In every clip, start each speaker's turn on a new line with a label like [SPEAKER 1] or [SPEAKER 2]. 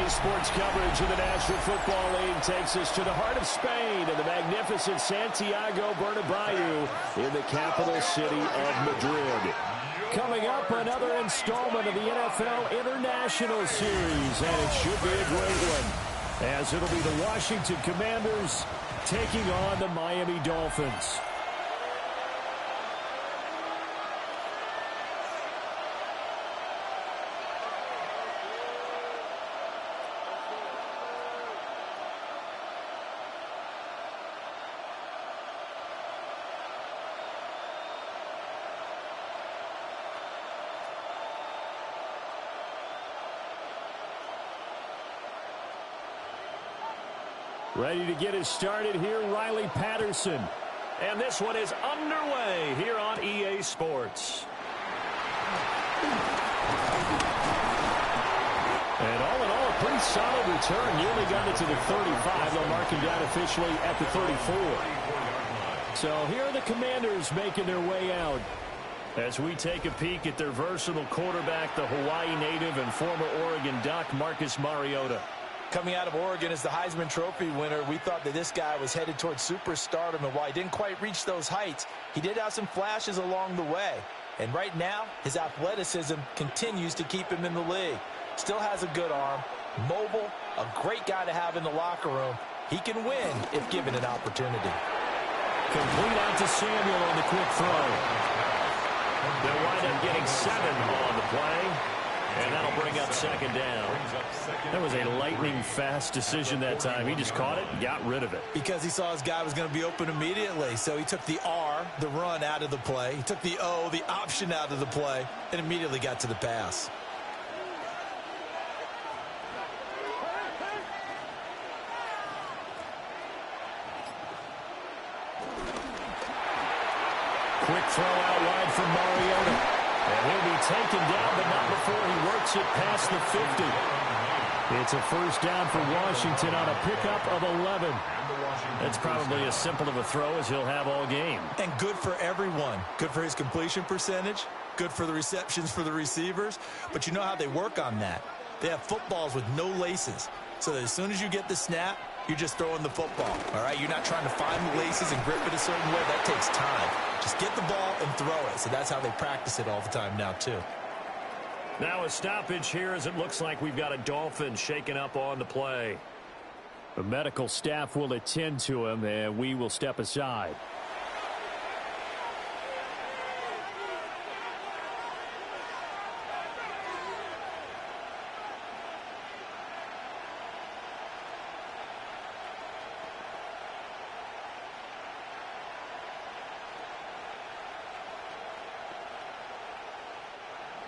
[SPEAKER 1] EA Sports coverage of the National Football League takes us to the heart of Spain and the magnificent Santiago Bernabeu in the capital city of Madrid. Coming up, another installment of the NFL International Series, and it should be a great one, as it'll be the Washington Commanders taking on the Miami Dolphins. Ready to get us started here, Riley Patterson. And this one is underway here on EA Sports. And all in all, a pretty solid return. Nearly got it to the 35. They'll mark him down officially at the 34. So here are the Commanders making their way out. As we take a peek at their versatile quarterback, the Hawaii native and former Oregon Duck, Marcus Mariota.
[SPEAKER 2] Coming out of Oregon as the Heisman Trophy winner, we thought that this guy was headed towards superstardom, and while he didn't quite reach those heights, he did have some flashes along the way. And right now, his athleticism continues to keep him in the league. Still has a good arm, mobile, a great guy to have in the locker room. He can win if given an opportunity.
[SPEAKER 1] Complete out to Samuel on the quick throw. They'll wind up getting 7 on the play. And that'll bring up second down. That was a lightning-fast decision that time. He just caught it and got rid of it.
[SPEAKER 2] Because he saw his guy was going to be open immediately. So he took the R, the run, out of the play. He took the O, the option, out of the play, and immediately got to the pass.
[SPEAKER 1] Quick throw out wide from Mariota. And he'll be taken down, but not before he works it past the 50. It's a first down for Washington on a pickup of 11. That's probably as simple of a throw as he'll have all game.
[SPEAKER 2] And good for everyone. Good for his completion percentage. Good for the receptions for the receivers. But you know how they work on that. They have footballs with no laces. So that as soon as you get the snap, you're just throwing the football, all right? You're not trying to find the laces and grip it a certain way. That takes time. Just get the ball and throw it. So that's how they practice it all the time now, too.
[SPEAKER 1] Now a stoppage here as it looks like we've got a Dolphin shaken up on the play. The medical staff will attend to him, and we will step aside.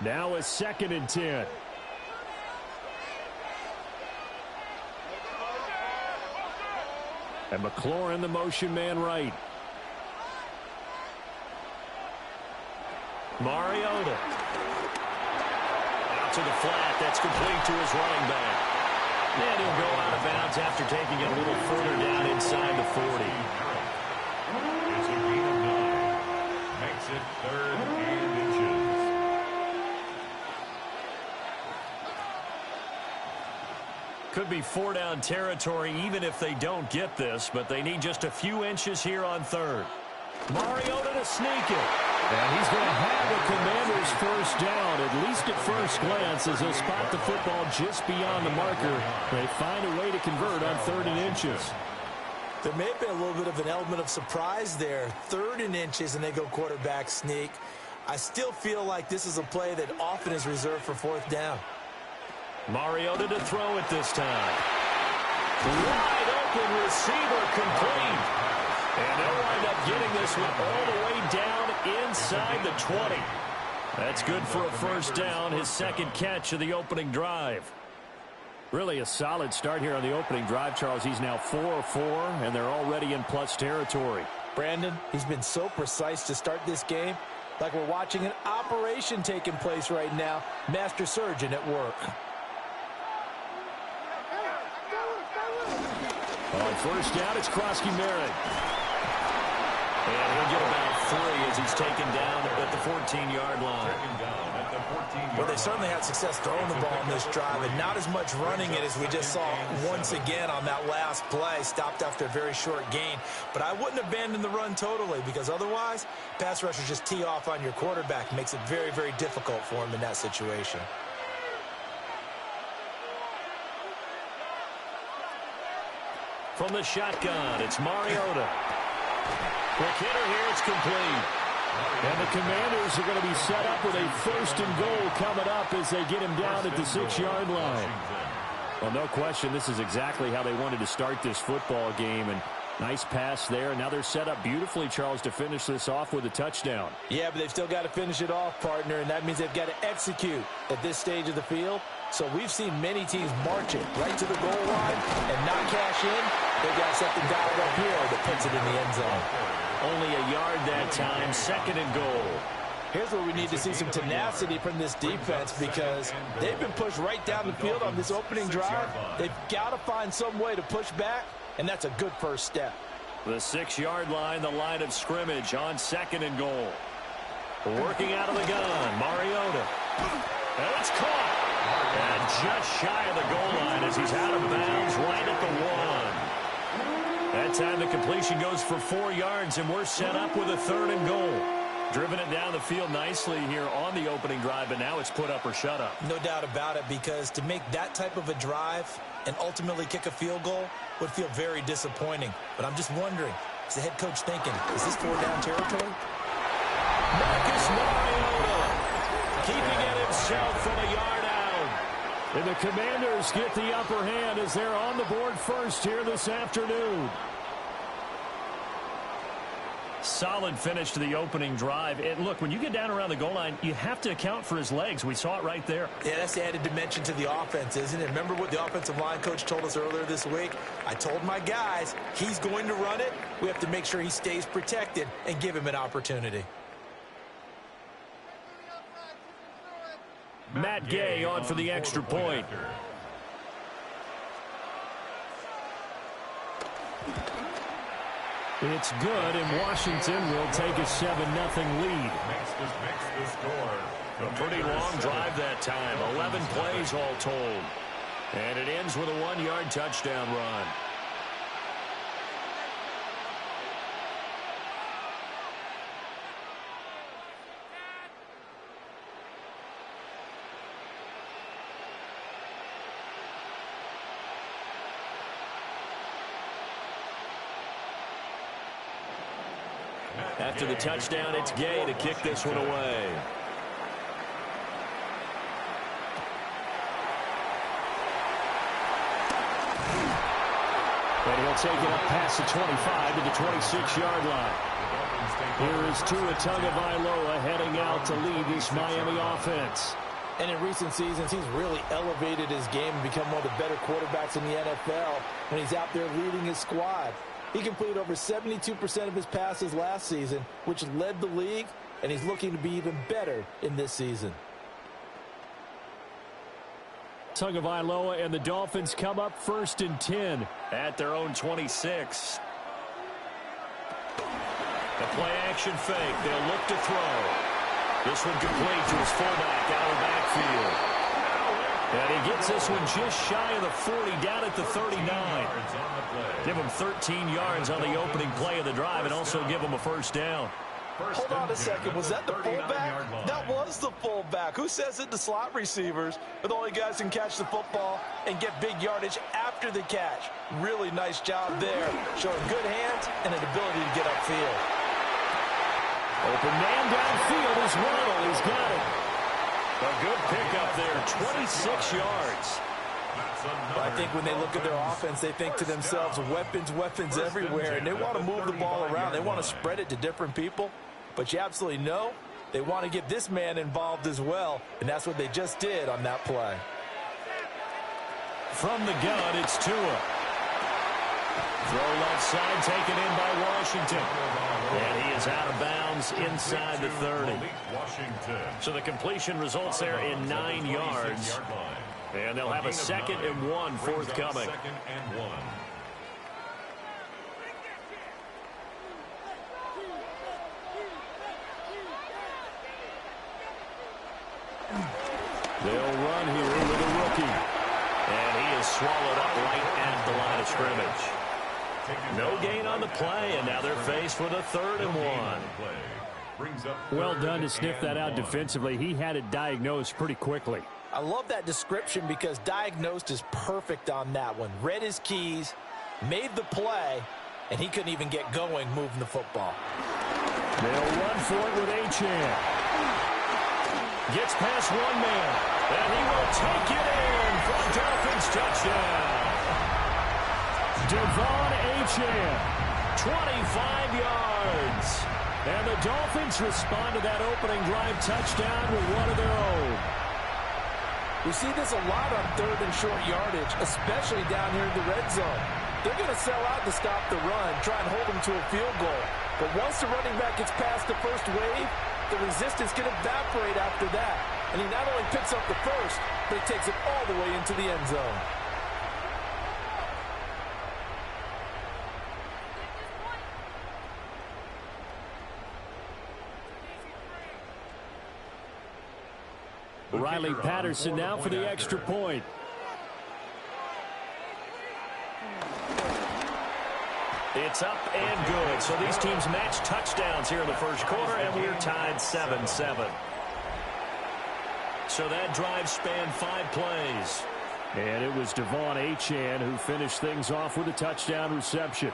[SPEAKER 1] Now a 2nd and 10. And McLaurin, the motion man right. Mariota. Out to the flat. That's complete to his running back. And he'll go out of bounds after taking it a little further down inside the 40.
[SPEAKER 3] It's a gain of 9. Makes it 3rd and inches.
[SPEAKER 1] Could be 4-down territory even if they don't get this, but they need just a few inches here on 3rd. Mariota to sneak it. And he's going to have the Commanders first down, at least at first glance, as they'll spot the football just beyond the marker. They find a way to convert on 3rd and inches.
[SPEAKER 2] There may have been a little bit of an element of surprise there. 3rd and inches, and they go quarterback sneak. I still feel like this is a play that often is reserved for 4th down.
[SPEAKER 1] Mariota to throw it this time. Wide open receiver complete. And they'll wind up getting this one all the way down inside the 20. That's good for a first down, his 2nd catch of the opening drive. Really a solid start here on the opening drive, Charles. He's now 4 of 4, and they're already in plus territory.
[SPEAKER 2] Brandon, he's been so precise to start this game, like we're watching an operation taking place right now. Master surgeon at work.
[SPEAKER 1] On first down, it's Krosky-Merritt. And he'll get about 3 as he's taken down at the 14-yard line.
[SPEAKER 2] Well, they certainly had success throwing the ball on this drive, and not as much running it as we just saw once again on that last play. Stopped after a very short gain. But I wouldn't abandon the run totally, because otherwise, pass rushers just tee off on your quarterback. Makes it very, very difficult for him in that situation.
[SPEAKER 1] From the shotgun, it's Mariota. Quick hitter here, it's complete. And the Commanders are going to be set up with a 1st and goal coming up as they get him down at the 6-yard line. Well, no question, this is exactly how they wanted to start this football game. And nice pass there. Now they're set up beautifully, Charles, to finish this off with a touchdown.
[SPEAKER 2] Yeah, but they've still got to finish it off, partner, and that means they've got to execute at this stage of the field. So we've seen many teams march it right to the goal line and not cash in. They've got something dialed up here that puts it in the end zone.
[SPEAKER 1] Only a yard that time, 2nd and goal.
[SPEAKER 2] Here's where we need to see some tenacity from this defense, because they've been pushed right down the field on this opening drive. They've got to find some way to push back, and that's a good first step.
[SPEAKER 1] The 6-yard line, the line of scrimmage on 2nd and goal. Working out of the gun, Mariota. And it's caught. And just shy of the goal line as he's out of bounds right at the 1. That time the completion goes for 4 yards, and we're set up with a 3rd and goal. Driven it down the field nicely here on the opening drive, but now it's put up or shut up.
[SPEAKER 2] No doubt about it, because to make that type of a drive and ultimately kick a field goal would feel very disappointing. But I'm just wondering, is the head coach thinking, is this 4-down territory?
[SPEAKER 1] Marcus Mariota keeping it himself from a yard out. And the Commanders get the upper hand as they're on the board first here this afternoon. Solid finish to the opening drive. And look, when you get down around the goal line, you have to account for his legs. We saw it right there.
[SPEAKER 2] Yeah, that's the added dimension to the offense, isn't it? Remember what the offensive line coach told us earlier this week? I told my guys, he's going to run it. We have to make sure he stays protected and give him an opportunity.
[SPEAKER 1] Matt Gay on for the extra point. It's good, and Washington will take a 7-0 lead. A pretty long drive that time. 11 plays all told. And it ends with a 1-yard touchdown run. After the touchdown, it's Gay to kick this one away. And he'll take it up past the 25 to the 26-yard line. Here is Tua Tagovailoa heading out to lead this Miami offense.
[SPEAKER 2] And in recent seasons, he's really elevated his game and become one of the better quarterbacks in the NFL when he's out there leading his squad. He completed over 72% of his passes last season, which led the league, and he's looking to be even better in this season.
[SPEAKER 1] Tagovailoa and the Dolphins come up 1st and 10 at their own 26. The play-action fake. They'll look to throw. This one complete to his fullback out of the backfield. And he gets this one just shy of the 40, down at the 39. Give him 13 yards on the opening play of the drive and also give him a 1st down.
[SPEAKER 2] Hold on a second. Was that the fullback? That was the fullback. Who says it? The slot receivers are the only guys who can catch the football and get big yardage after the catch. Really nice job there, showing good hands and an ability to get upfield.
[SPEAKER 1] Open man downfield is Waddle. He's got it. A good pickup there, 26 yards.
[SPEAKER 2] Well, I think when they look at their offense, they think to themselves, weapons, weapons everywhere, and they want to move the ball around. They want to spread it to different people, but you absolutely know they want to get this man involved as well, and that's what they just did on that play.
[SPEAKER 1] From the gun, it's Tua. Throw left side, taken in by Washington. And he is out of bounds inside the 30. So the completion results there in 9 yards. And they'll have a 2nd and 1 forthcoming. They'll run here with a rookie. And he is swallowed up right at the line of scrimmage. No gain on the play, and now they're faced with a 3rd and 1.
[SPEAKER 4] Well done to sniff that out defensively. He had it diagnosed pretty quickly.
[SPEAKER 2] I love that description because diagnosed is perfect on that one. Read his keys, made the play, and he couldn't even get going moving the football.
[SPEAKER 1] They'll run for it with Achane. Gets past one man, and he will take it in for a Dolphins touchdown. Devon Achane, 25 yards. And the Dolphins respond to that opening drive touchdown with one of their own.
[SPEAKER 2] We see this a lot on 3rd and short yardage, especially down here in the red zone. They're going to sell out to stop the run, try and hold them to a field goal. But once the running back gets past the first wave, the resistance can evaporate after that. And he not only picks up the first, but he takes it all the way into the end zone.
[SPEAKER 4] Riley Patterson now for the extra point.
[SPEAKER 1] It's up and good. So these teams match touchdowns here in the first quarter, and we're tied 7-7. So that drive spanned 5 plays.
[SPEAKER 4] And it was Devon Achane who finished things off with a touchdown reception.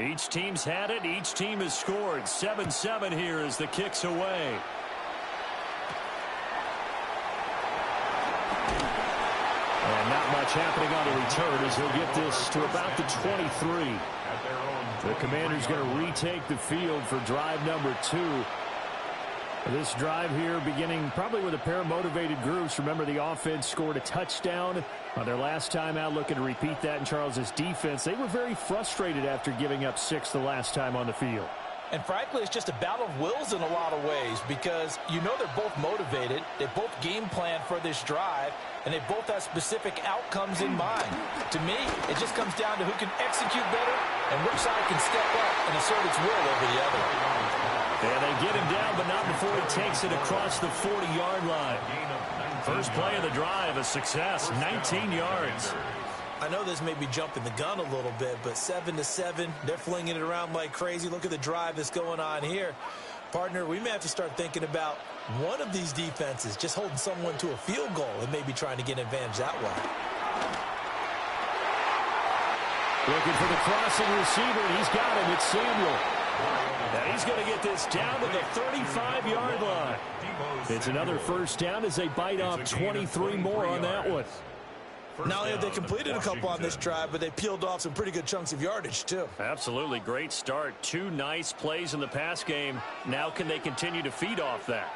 [SPEAKER 1] Each team's had it. Each team has scored. 7-7 here as the kick's away.
[SPEAKER 4] And not much happening on the return as he'll get this to about the 23. The Commanders going to retake the field for drive number 2. This drive here beginning probably with a pair of motivated groups. Remember, the offense scored a touchdown on their last time out, looking to repeat that in Charles's defense. They were very frustrated after giving up 6 the last time on the field.
[SPEAKER 2] And frankly, it's just a battle of wills in a lot of ways because you know they're both motivated. They both game plan for this drive, and they both have specific outcomes in mind. To me, it just comes down to who can execute better and which side can step up and assert its will over the other.
[SPEAKER 1] And they get him down, but not before he takes it across the 40-yard line. First play of the drive, a success, 19 yards.
[SPEAKER 2] I know this may be jumping the gun a little bit, but 7-7, they're flinging it around like crazy. Look at the drive that's going on here. Partner, we may have to start thinking about one of these defenses just holding someone to a field goal and maybe trying to get an advantage that way.
[SPEAKER 4] Looking for the crossing receiver, and he's got him. It's Samuel.
[SPEAKER 1] Now he's going to get this down to the 35-yard line.
[SPEAKER 4] It's another first down as they bite off 23 more on that one.
[SPEAKER 2] Not only have they completed a couple on this drive, but they peeled off some pretty good chunks of yardage, too.
[SPEAKER 1] Absolutely great start. 2 nice plays in the pass game. Now can they continue to feed off that?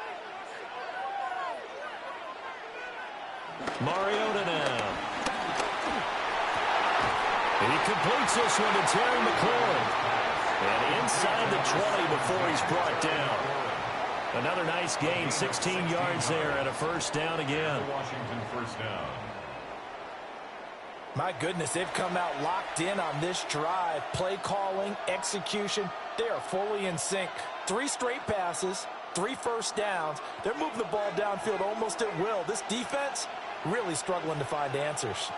[SPEAKER 1] Mariota now. He completes this one to Terry McLaurin. And inside the 20 before he's brought down. Another nice gain, 16 yards there, and a first down again.
[SPEAKER 3] Washington first down.
[SPEAKER 2] My goodness, they've come out locked in on this drive. Play calling, execution, they are fully in sync. 3 straight passes, 3 first downs. They're moving the ball downfield almost at will. This defense really struggling to find answers.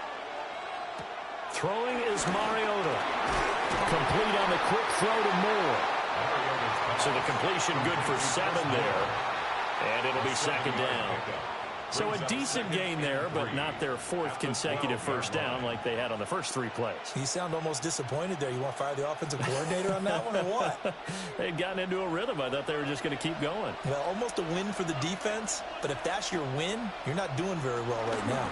[SPEAKER 1] Throwing is Mariota. Complete on the quick throw to Moore. So the completion good for 7 there. And it'll be second down. So a decent gain there, but not their 4th consecutive first down like they had on the first 3 plays.
[SPEAKER 2] You sound almost disappointed there. You want to fire the offensive coordinator on that one or what?
[SPEAKER 1] They'd gotten into a rhythm. I thought they were just going to keep going.
[SPEAKER 2] Well, almost a win for the defense, but if that's your win, you're not doing very well right now.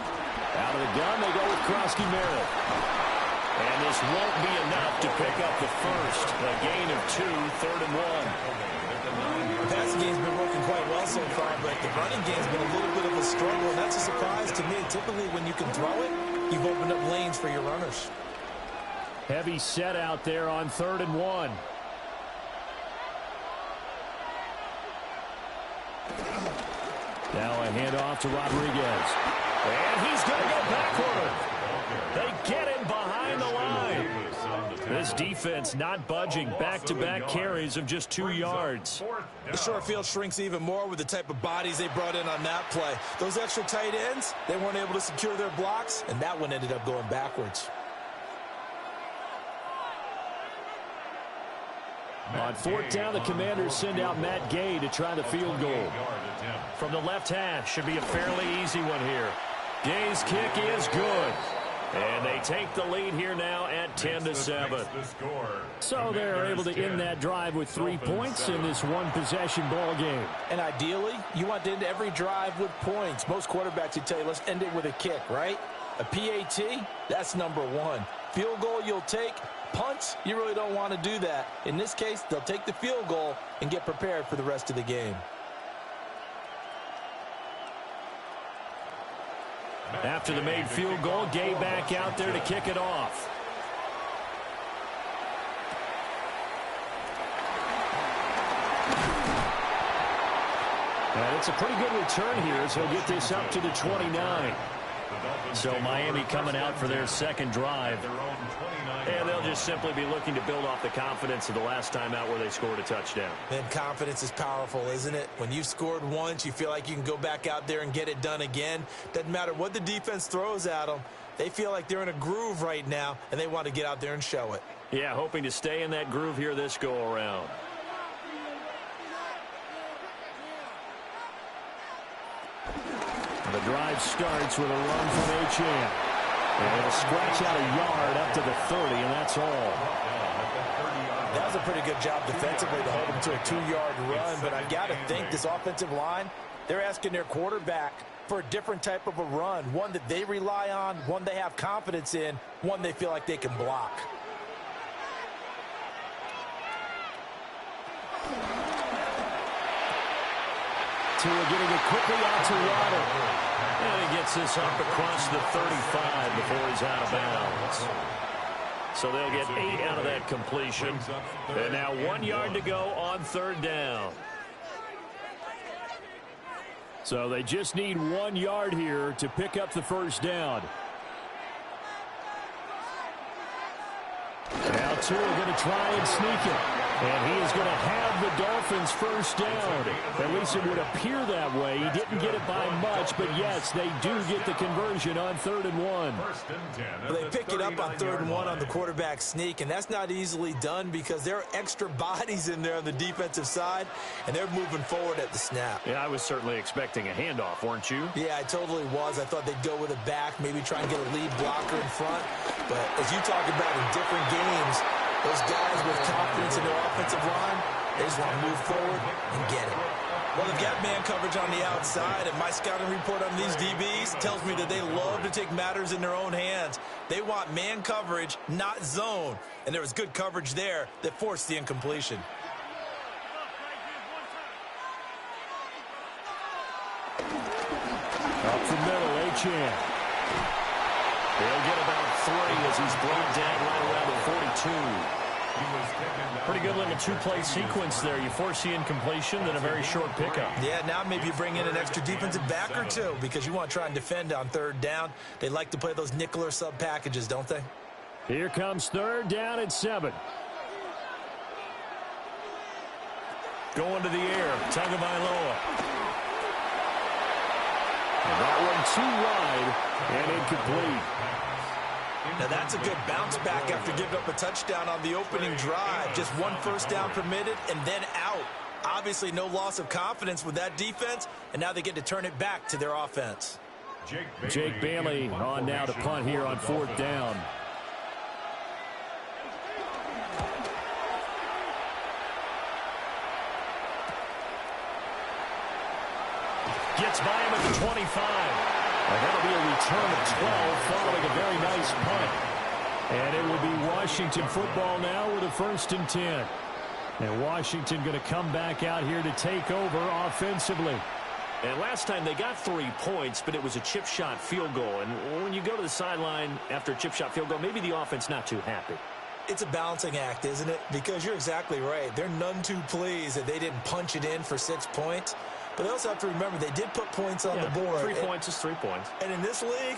[SPEAKER 1] Out of the gun, they go with Krosky Merritt. And this won't be enough to pick up the first. A gain of 2, 3rd and 1.
[SPEAKER 2] The passing game's been working quite well so far, but the running game's been a little bit of a struggle, and that's a surprise to me. Typically, when you can throw it, you've opened up lanes for your runners.
[SPEAKER 4] Heavy set out there on 3rd and 1. Now a handoff to Rodriguez. And he's going to go backward. They get him behind the line. This defense not budging. Back-to-back carries of just 2 yards.
[SPEAKER 2] The short field shrinks even more with the type of bodies they brought in on that play. Those extra tight ends, they weren't able to secure their blocks, and that one ended up going backwards.
[SPEAKER 4] On 4th down, the Commanders send out Matt Gay to try the field goal.
[SPEAKER 1] From the left hash, should be a fairly easy one here. Gay's kick is good. And they take the lead here now at 10-7.
[SPEAKER 4] So they're able to end that drive with 3 points in this one-possession ball game.
[SPEAKER 2] And ideally, you want to end every drive with points. Most quarterbacks would tell you, let's end it with a kick, right? A PAT, that's number 1. Field goal you'll take. Punts, you really don't want to do that. In this case, they'll take the field goal and get prepared for the rest of the game.
[SPEAKER 1] After the made field goal, Gay back out there to kick it off.
[SPEAKER 4] And it's a pretty good return here, so he'll get this up to the 29.
[SPEAKER 1] So Miami coming out for their second drive. And they'll just simply be looking to build off the confidence of the last time out where they scored a touchdown.
[SPEAKER 2] Man, confidence is powerful, isn't it? When you've scored once, you feel like you can go back out there and get it done again. Doesn't matter what the defense throws at them. They feel like they're in a groove right now, and they want to get out there and show it.
[SPEAKER 1] Yeah, hoping to stay in that groove here this go-around.
[SPEAKER 4] The drive starts with a run from Achane. And it'll scratch out a yard up to the 30, and that's all.
[SPEAKER 2] That was a pretty good job defensively to hold them to a 2-yard run, but I've got to think this offensive line, they're asking their quarterback for a different type of a run, one that they rely on, one they have confidence in, one they feel like they can block.
[SPEAKER 4] Tua getting it quickly out to Waddle.
[SPEAKER 1] And he gets this up across the 35 before he's out of bounds. So they'll get 8 out of that completion. And now 1 yard to go on 3rd down.
[SPEAKER 4] So they just need 1 yard here to pick up the first down. Now Tua going to try and sneak it. And he is going to have the Dolphins first down. At least it would appear that way. He didn't get it by much, but yes, they do get the conversion on 3rd and 1.
[SPEAKER 2] Well, they pick it up on 3rd and 1 on the quarterback sneak, and that's not easily done because there are extra bodies in there on the defensive side, and they're moving forward at the snap.
[SPEAKER 1] Yeah, I was certainly expecting a handoff, weren't you?
[SPEAKER 2] Yeah, I totally was. I thought they'd go with it back, maybe try and get a lead blocker in front. But as you talk about in different games, those guys with confidence in their offensive line, they just want to move forward and get it. Well, they've got man coverage on the outside, and my scouting report on these DBs tells me that they love to take matters in their own hands. They want man coverage, not zone. And there was good coverage there that forced the incompletion.
[SPEAKER 4] Up the middle, Achane.
[SPEAKER 1] They'll get about 3 as he's brought down right around the 42. Pretty good little 2-play sequence there. You force the incompletion, then a very short pickup.
[SPEAKER 2] Yeah, now maybe you bring in an extra defensive back or two because you want to try and defend on 3rd down. They like to play those nickel or sub packages, don't they?
[SPEAKER 4] Here comes 3rd down at 7.
[SPEAKER 1] Going to the air, Tagovailoa.
[SPEAKER 4] And that one too wide and incomplete.
[SPEAKER 2] Now that's a good bounce back after giving up a touchdown on the opening drive. Just 1 first down permitted and then out. Obviously no loss of confidence with that defense, and now they get to turn it back to their offense.
[SPEAKER 4] Jake Bailey on now to punt here on 4th down.
[SPEAKER 1] Gets by him at the 25.
[SPEAKER 4] And that'll be a return of 12 following a very nice punt. And it will be Washington football now with a 1st and 10. And Washington going to come back out here to take over offensively.
[SPEAKER 1] And last time they got 3 points, but it was a chip shot field goal. And when you go to the sideline after a chip shot field goal, maybe the offense not too happy.
[SPEAKER 2] It's a balancing act, isn't it? Because you're exactly right. They're none too pleased that they didn't punch it in for 6 points. But they also have to remember they did put points on the board.
[SPEAKER 1] 3 points is 3 points.
[SPEAKER 2] And in this league,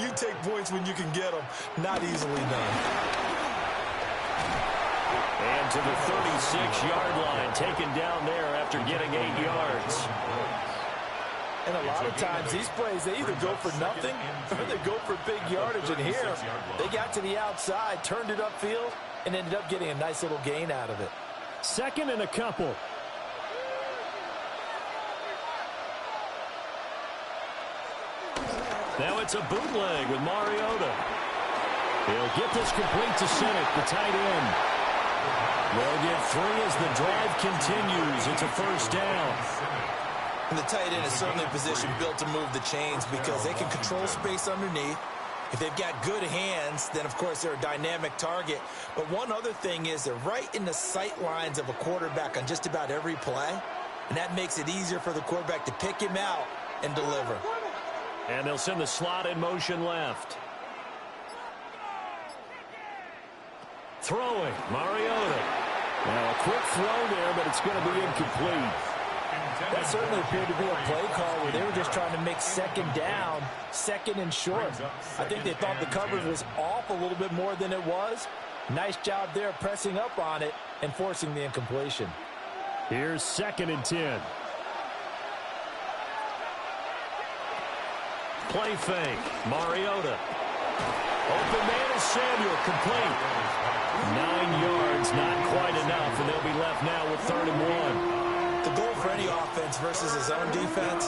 [SPEAKER 2] you take points when you can get them. Not easily done.
[SPEAKER 1] And to the 36-yard line, taken down there after getting 8 yards.
[SPEAKER 2] And a lot of times, these plays, they either go for nothing or they go for big yardage. And here, they got to the outside, turned it upfield, and ended up getting a nice little gain out of it.
[SPEAKER 4] Second and a couple.
[SPEAKER 1] Now it's a bootleg with Mariota. He'll get this complete to Senate, the tight end. They'll get 3 as the drive continues. It's a first down.
[SPEAKER 2] And the tight end is certainly a position built to move the chains because they can control space underneath. If they've got good hands, then, of course, they're a dynamic target. But one other thing is they're right in the sight lines of a quarterback on just about every play, and that makes it easier for the quarterback to pick him out and deliver.
[SPEAKER 1] And they'll send the slot in motion left. Throwing, Mariota.
[SPEAKER 4] Now a quick throw there, but it's going to be incomplete.
[SPEAKER 2] That certainly appeared to be a play call where they were just trying to make second down, second and short. I think they thought the coverage was off a little bit more than it was. Nice job there pressing up on it and forcing the incompletion.
[SPEAKER 4] Here's 2nd and 10.
[SPEAKER 1] Play fake, Mariota. Open man is Samuel, complete. 9 yards, not quite enough, and they'll be left now with 3rd and 1.
[SPEAKER 2] The goal for any offense versus his own defense,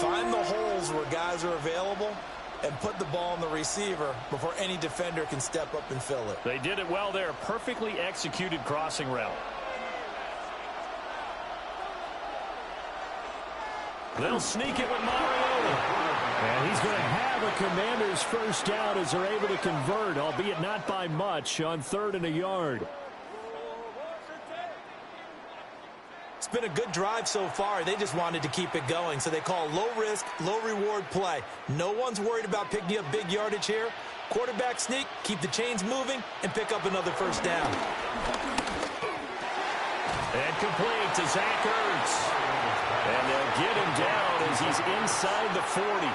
[SPEAKER 2] find the holes where guys are available and put the ball on the receiver before any defender can step up and fill it.
[SPEAKER 1] They did it well there. Perfectly executed crossing route. They'll sneak it with Mariota.
[SPEAKER 4] And he's going to have a Commander's first down as they're able to convert, albeit not by much, on 3rd and a yard.
[SPEAKER 2] It's been a good drive so far. They just wanted to keep it going, so they call low-risk, low-reward play. No one's worried about picking up big yardage here. Quarterback sneak, keep the chains moving, and pick up another first down.
[SPEAKER 1] And complete to Zach Ertz. And they'll get him down as he's inside the 40.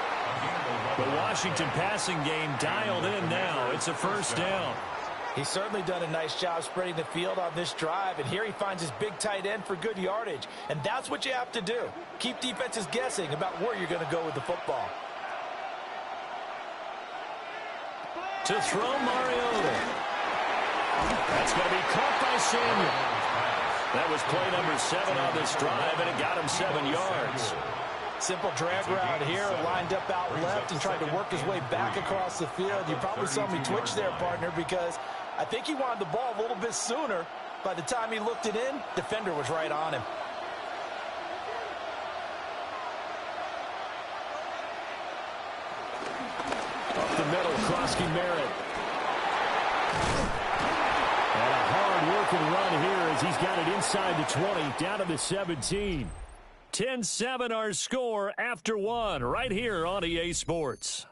[SPEAKER 1] The Washington passing game dialed in now. It's a first down.
[SPEAKER 2] He's certainly done a nice job spreading the field on this drive, and here he finds his big tight end for good yardage. And that's what you have to do. Keep defenses guessing about where you're going to go with the football.
[SPEAKER 1] To throw Mariota. That's going to be caught by Samuel. That was play number 7 on this drive, and it got him 7 yards.
[SPEAKER 2] Simple drag route here, lined up out left and tried to work his way back across the field. You probably saw me twitch there, partner, because I think he wanted the ball a little bit sooner. By the time he looked it in, defender was right on him.
[SPEAKER 4] Up the middle, Krosky Merritt. And a hard-working run here as he's got it inside the 20, down to the 17.
[SPEAKER 1] 10-7 our score after 1 right here on EA Sports.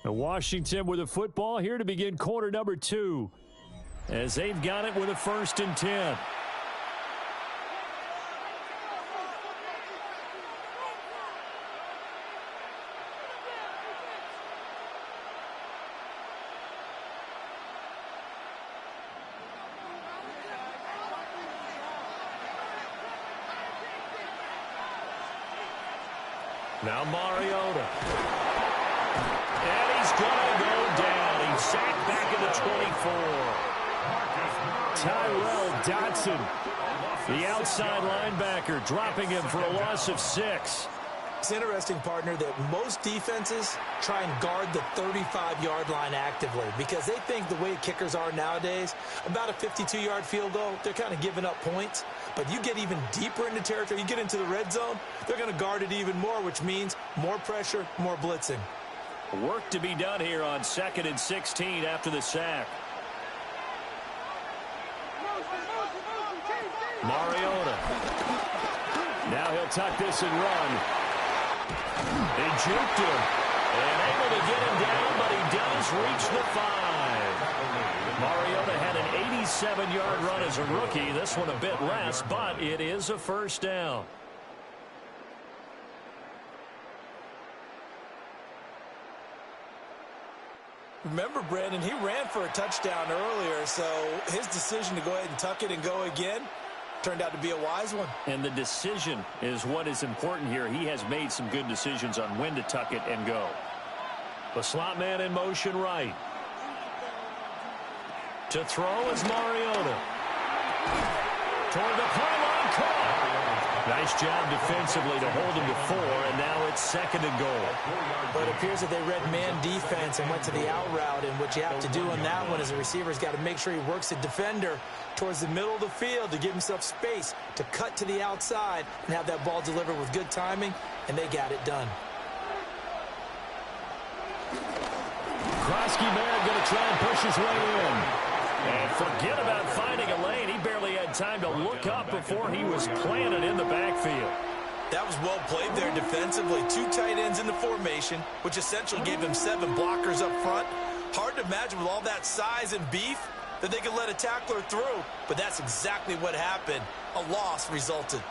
[SPEAKER 4] Washington with a football here to begin quarter number 2. As they've got it with a 1st and 10.
[SPEAKER 1] Now Mariota. And he's going to go down. He's sacked back at the 24.
[SPEAKER 4] Tyrell Dodson, the outside linebacker, dropping him for a loss of 6.
[SPEAKER 2] It's interesting, partner, that most defenses try and guard the 35-yard line actively because they think the way kickers are nowadays, about a 52-yard field goal, they're kind of giving up points. But you get even deeper into territory, you get into the red zone, they're going to guard it even more, which means more pressure, more blitzing.
[SPEAKER 1] Work to be done here on 2nd and 16 after the sack.
[SPEAKER 4] Now he'll tuck this and run.
[SPEAKER 1] He juked him and able to get him down, but he does reach the 5. Mariota had an 87-yard run as a rookie. This one a bit less, but it is a first down.
[SPEAKER 2] Remember, Brandon, he ran for a touchdown earlier, so his decision to go ahead and tuck it and go again turned out to be a wise one.
[SPEAKER 1] And the decision is what is important here. He has made some good decisions on when to tuck it and go. The slot man in motion right. To throw is Mariota. Toward the pylon, caught. Nice job defensively to hold him to 4, and now it's 2nd and goal.
[SPEAKER 2] But it appears that they read man defense and went to the out route, and what you have to do on that one as a receiver has got to make sure he works the defender towards the middle of the field to give himself space to cut to the outside and have that ball delivered with good timing, and they got it done.
[SPEAKER 1] Krosky Barrett going to try and push his way in. And forget about finding a lane. He barely had time to look up before he was planted in the backfield.
[SPEAKER 2] That was well played there defensively. 2 tight ends in the formation, which essentially gave them 7 blockers up front. Hard to imagine with all that size and beef that they could let a tackler through, but that's exactly what happened. A loss resulted.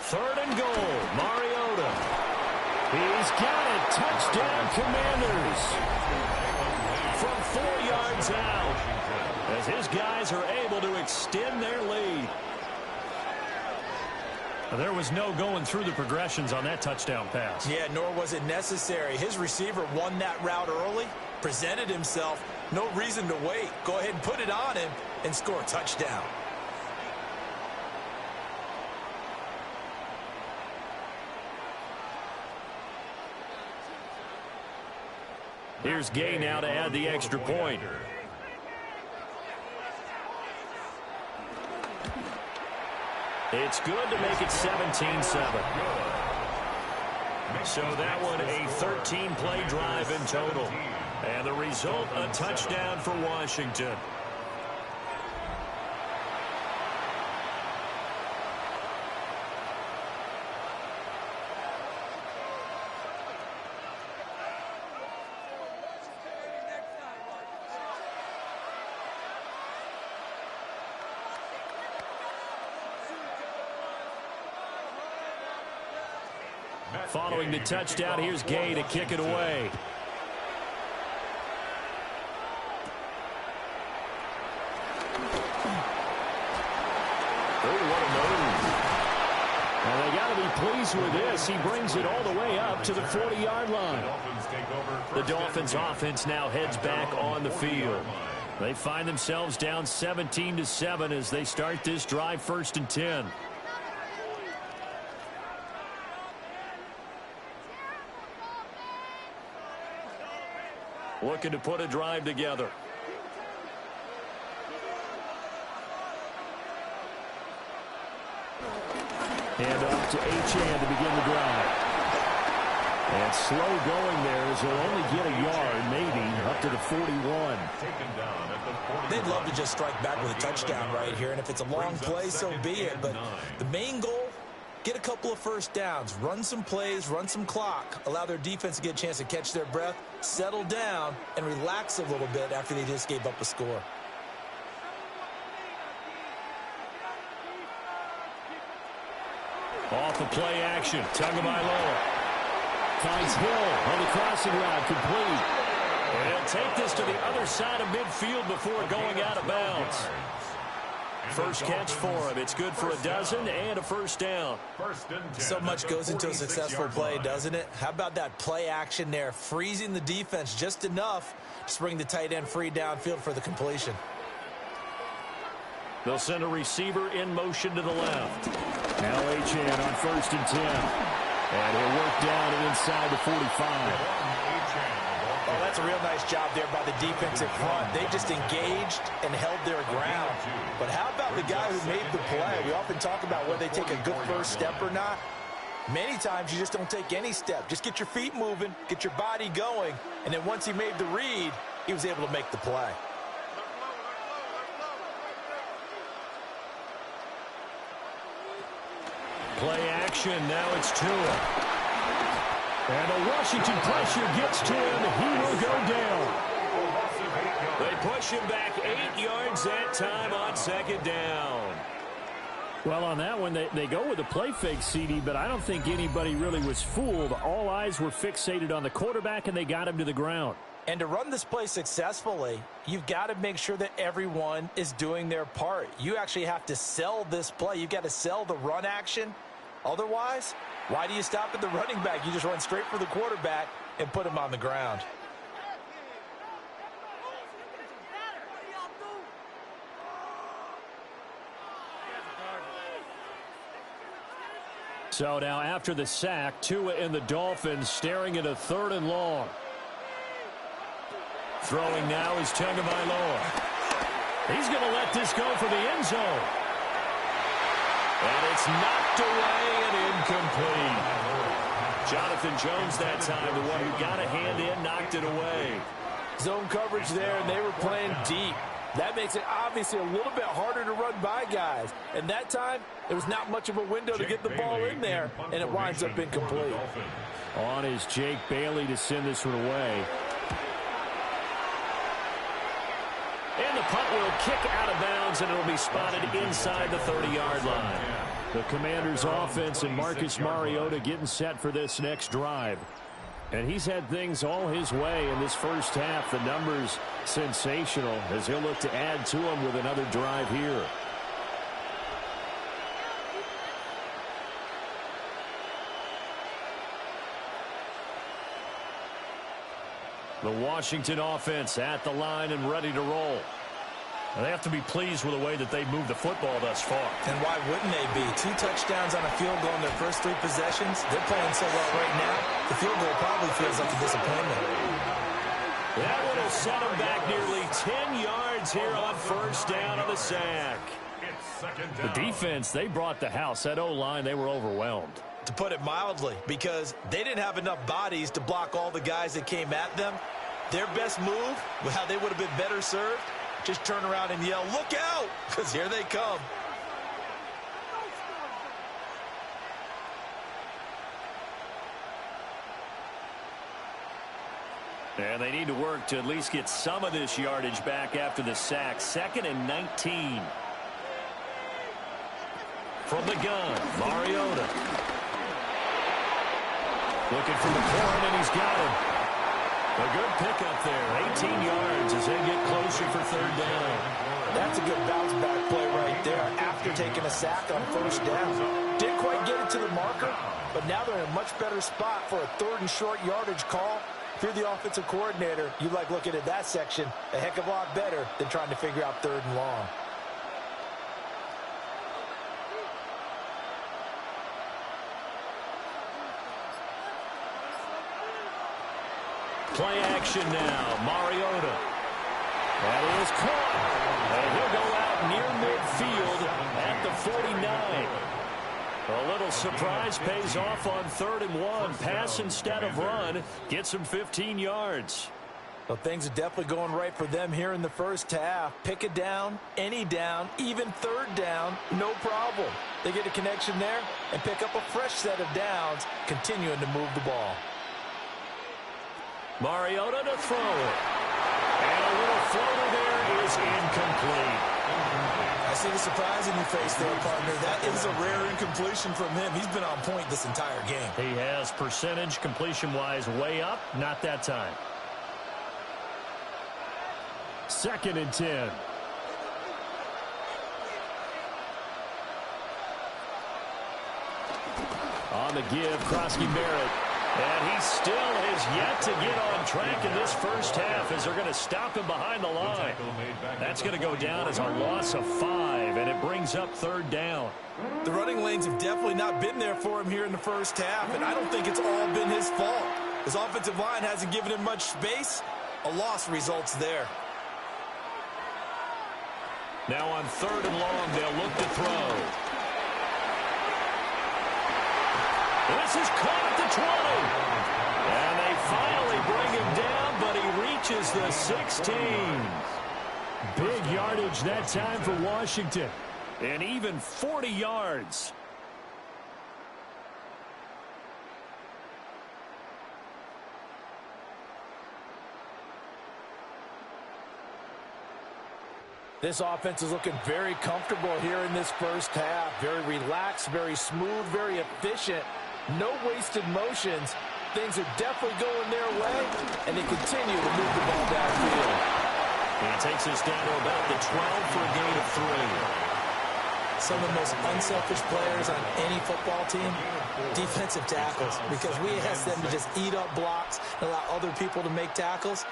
[SPEAKER 1] 3rd and goal, Mariota. He's got it. Touchdown, Commanders. From 4 yards out, as his guys are able to extend their lead. There was no going through the progressions on that touchdown pass.
[SPEAKER 2] Yeah, nor was it necessary. His receiver won that route early, presented himself, no reason to wait. Go ahead and put it on him and score a touchdown.
[SPEAKER 1] Here's Gay now to add the extra point. It's good to make it 17-7. So that one a 13-play drive in total. And the result, a touchdown for Washington. Following the touchdown, here's Gay to kick it away. Oh, what a move. And they got to be pleased with this. He brings it all the way up to the 40-yard line. The Dolphins offense now heads back on the field. They find themselves down 17-7 as they start this drive 1st and 10. Looking to put a drive together. Hand off to Achane to begin the drive. And slow going there as they'll only get a yard, maybe, up to the 41.
[SPEAKER 2] They'd love to just strike back with a touchdown right here, and if it's a long play, so be it. But the main goal, get a couple of first downs, run some plays, run some clock, allow their defense to get a chance to catch their breath, settle down, and relax a little bit after they just gave up a score.
[SPEAKER 1] Off the play action, Tagovailoa finds Hill on the crossing route, complete. And he'll take this to the other side of midfield before going out of bounds. First catch for him. It's good for a dozen and a first down.
[SPEAKER 2] So much goes into a successful play, doesn't it? How about that play action there, freezing the defense just enough to bring the tight end free downfield for the completion.
[SPEAKER 1] They'll send a receiver in motion to the left.
[SPEAKER 4] Now Achane on 1st and 10. And he'll work down inside the 45.
[SPEAKER 2] Oh, that's a real nice job there by the defensive front. They just engaged and held their ground. But how about the guy who made the play? We often talk about whether they take a good first step or not. Many times you just don't take any step. Just get your feet moving, get your body going, and then once he made the read, he was able to make the play.
[SPEAKER 4] Play action. Now it's Tua. And the Washington pressure gets to him. He will go down.
[SPEAKER 1] They push him back 8 yards that time on second down.
[SPEAKER 4] Well, on that one, they go with a play fake, CD, but I don't think anybody really was fooled. All eyes were fixated on the quarterback, and they got him to the ground.
[SPEAKER 2] And to run this play successfully, you've got to make sure that everyone is doing their part. You actually have to sell this play. You've got to sell the run action. Otherwise, why do you stop at the running back? You just run straight for the quarterback and put him on the ground.
[SPEAKER 4] So now after the sack, Tua and the Dolphins staring at a 3rd and long. Throwing now is Tagovailoa. He's going to let this go for the end zone.
[SPEAKER 1] And it's knocked away and incomplete. Jonathan Jones that time, the one who got a hand in, knocked it away.
[SPEAKER 2] Zone coverage there, and they were playing deep. That makes it obviously a little bit harder to run by guys. And that time, there was not much of a window to get the ball in there, and it winds up incomplete.
[SPEAKER 4] On is Jake Bailey to send this one away.
[SPEAKER 1] And the punt will kick out of bounds, and it'll be spotted inside the 30-yard line.
[SPEAKER 4] The Commanders' offense and Marcus Mariota getting set for this next drive. And he's had things all his way in this first half. The numbers sensational as he'll look to add to them with another drive here. The Washington offense at the line and ready to roll.
[SPEAKER 1] Well, they have to be pleased with the way that they've moved the football thus far.
[SPEAKER 2] And why wouldn't they be? 2 touchdowns on a field goal in their first 3 possessions. They're playing so well right now, the field goal probably feels like a disappointment.
[SPEAKER 1] That one will set them back nearly 10 yards here on first down on the sack.
[SPEAKER 4] The defense, they brought the house. That O-line, they were overwhelmed.
[SPEAKER 2] To put it mildly, because they didn't have enough bodies to block all the guys that came at them. Their best move, how they would have been better served, just turn around and yell, "Look out!" because here they come.
[SPEAKER 4] And they need to work to at least get some of this yardage back after the sack. 2nd and 19.
[SPEAKER 1] From the gun, Mariota.
[SPEAKER 4] Looking for the corner, and he's got him. A good pickup there. 18 yards as they get closer for 3rd down.
[SPEAKER 2] That's a good bounce-back play right there after taking a sack on first down. Didn't quite get it to the marker, but now they're in a much better spot for a 3rd and short yardage call. If you're the offensive coordinator, you like looking at that section a heck of a lot better than trying to figure out 3rd and long.
[SPEAKER 1] Play action now. Mariota.
[SPEAKER 4] That is caught.
[SPEAKER 1] And he'll go out near midfield at the 49.
[SPEAKER 4] A little surprise pays off on 3rd and 1. Pass instead of run. Gets him 15 yards.
[SPEAKER 2] Well, things are definitely going right for them here in the first half. Pick a down, any down, even 3rd down, no problem. They get a connection there and pick up a fresh set of downs, continuing to move the ball.
[SPEAKER 1] Mariota to throw it. And a little floater there is incomplete.
[SPEAKER 2] I see the surprise in your face there, partner. That is a rare incompletion from him. He's been on point this entire game.
[SPEAKER 4] He has percentage completion-wise way up. Not that time. 2nd and 10. On the give, Krosky Barrett. And he still has yet to get on track in this first half as they're going to stop him behind the line. That's going to go down as a loss of 5, and it brings up 3rd down.
[SPEAKER 2] The running lanes have definitely not been there for him here in the first half, and I don't think it's all been his fault. His offensive line hasn't given him much space. A loss results there.
[SPEAKER 1] Now on 3rd and long, they'll look to throw. This is caught at the 20. And they finally bring him down, but he reaches the 16.
[SPEAKER 4] Big yardage that time for Washington. And even 40 yards.
[SPEAKER 2] This offense is looking very comfortable here in this first half. Very relaxed, very smooth, very efficient. No wasted motions. Things are definitely going their way, and they continue to move the ball downfield.
[SPEAKER 1] He takes us down to about the 12 for a gain of 3.
[SPEAKER 2] Some of the most unselfish players on any football team, defensive tackles, because we ask them to just eat up blocks and allow other people to make tackles.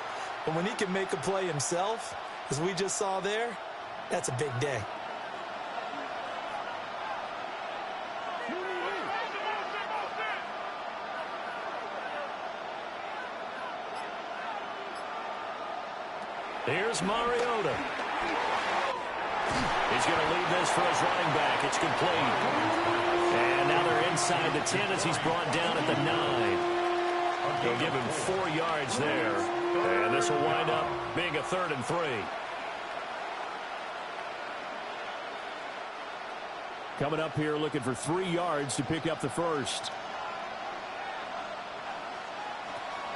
[SPEAKER 2] But when he can make a play himself, as we just saw there, that's a big day.
[SPEAKER 1] Here's Mariota. He's going to lead this for his running back. It's complete. And now they're inside the 10 as he's brought down at the 9. They'll give him 4 yards there. And this will wind up being a 3rd and 3.
[SPEAKER 4] Coming up here looking for 3 yards to pick up the first.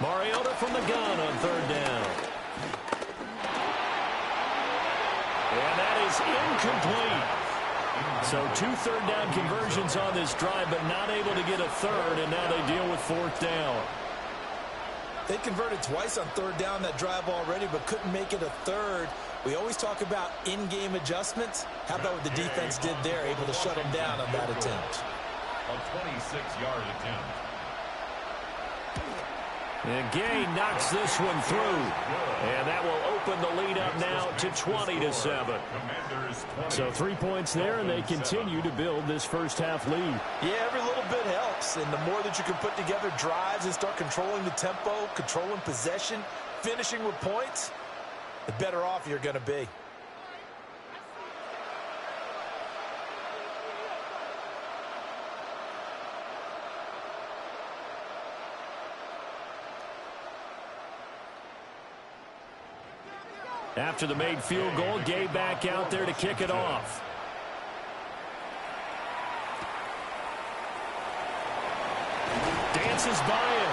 [SPEAKER 1] Mariota from the gun on 3rd down. And that is incomplete. So 2 third-down conversions on this drive, but not able to get a 3rd, and now they deal with 4th down.
[SPEAKER 2] They converted twice on 3rd down that drive already, but couldn't make it a 3rd. We always talk about in-game adjustments. How about what the defense did there, able to shut them down on that attempt?
[SPEAKER 3] A 26-yard attempt.
[SPEAKER 1] And Gay knocks this one through. And that will open the lead up now to 20-7.
[SPEAKER 4] So 3 points there, and they continue to build this first half lead.
[SPEAKER 2] Yeah, every little bit helps. And the more that you can put together drives and start controlling the tempo, controlling possession, finishing with points, the better off you're going to be.
[SPEAKER 1] After the made field goal, Gay back out there to kick it off. Dances by him.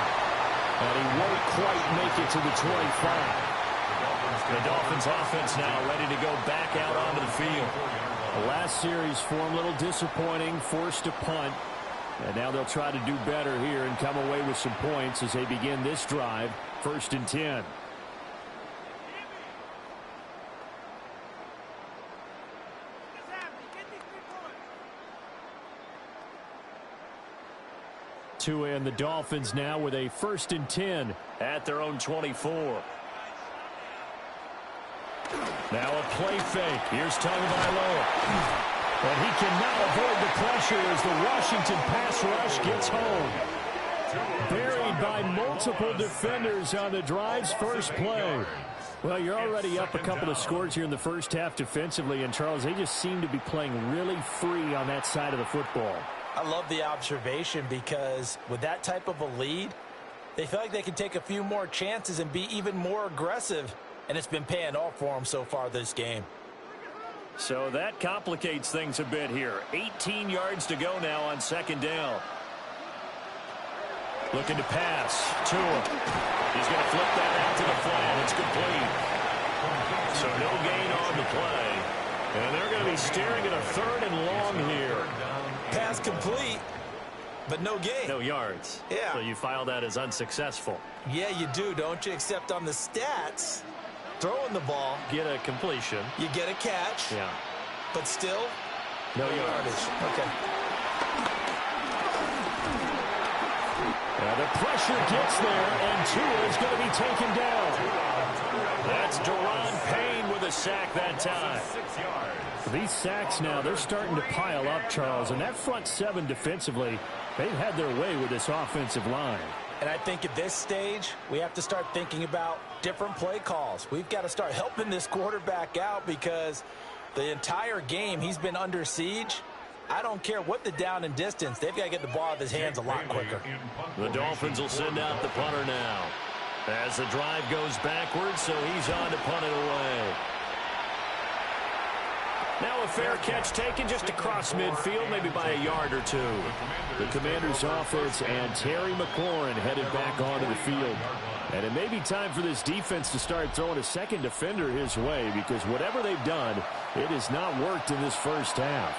[SPEAKER 1] And he won't quite make it to the 25. The Dolphins offense now ready to go back out onto the field.
[SPEAKER 4] The last series for him, a little disappointing, forced to punt. And now they'll try to do better here and come away with some points as they begin this drive, 1st and 10. And the Dolphins now with a 1st and 10
[SPEAKER 1] at their own 24. Now a play fake. Here's Tagovailoa.
[SPEAKER 4] And he cannot avoid the pressure as the Washington pass rush gets home. Buried by multiple defenders on the drive's first play. Well, you're already up a couple of scores here in the first half defensively, and Charles, they just seem to be playing really free on that side of the football.
[SPEAKER 2] I love the observation because with that type of a lead, they feel like they can take a few more chances and be even more aggressive, and it's been paying off for them so far this game.
[SPEAKER 1] So that complicates things a bit here. 18 yards to go now on 2nd down. Looking to pass. Tua. He's going to flip that out to the flat. It's complete. So no gain on the play. And they're going to be staring at a 3rd and long here.
[SPEAKER 2] Pass complete, but no gain.
[SPEAKER 1] No yards.
[SPEAKER 2] Yeah.
[SPEAKER 1] So you file that as unsuccessful.
[SPEAKER 2] Yeah, you do, don't you? Except on the stats, throwing the ball.
[SPEAKER 1] Get a completion.
[SPEAKER 2] You get a catch.
[SPEAKER 1] Yeah.
[SPEAKER 2] But still,
[SPEAKER 1] no yardage.
[SPEAKER 2] Okay.
[SPEAKER 4] The pressure gets there, and Tua is going to be taken down.
[SPEAKER 1] That's Daron Payne with a sack that time.
[SPEAKER 3] 6 yards.
[SPEAKER 4] These sacks now, they're starting to pile up, Charles. And that front 7 defensively, they've had their way with this offensive line.
[SPEAKER 2] And I think at this stage, we have to start thinking about different play calls. We've got to start helping this quarterback out because the entire game he's been under siege. I don't care what the down and distance. They've got to get the ball out of his hands a lot quicker.
[SPEAKER 1] The Dolphins will send out the punter now. As the drive goes backwards, so he's on to punt it away.
[SPEAKER 4] Now a fair catch taken just across midfield, maybe by a yard or two. The Commanders' offense and Terry McLaurin headed back onto the field. And it may be time for this defense to start throwing a second defender his way, because whatever they've done, it has not worked in this first half.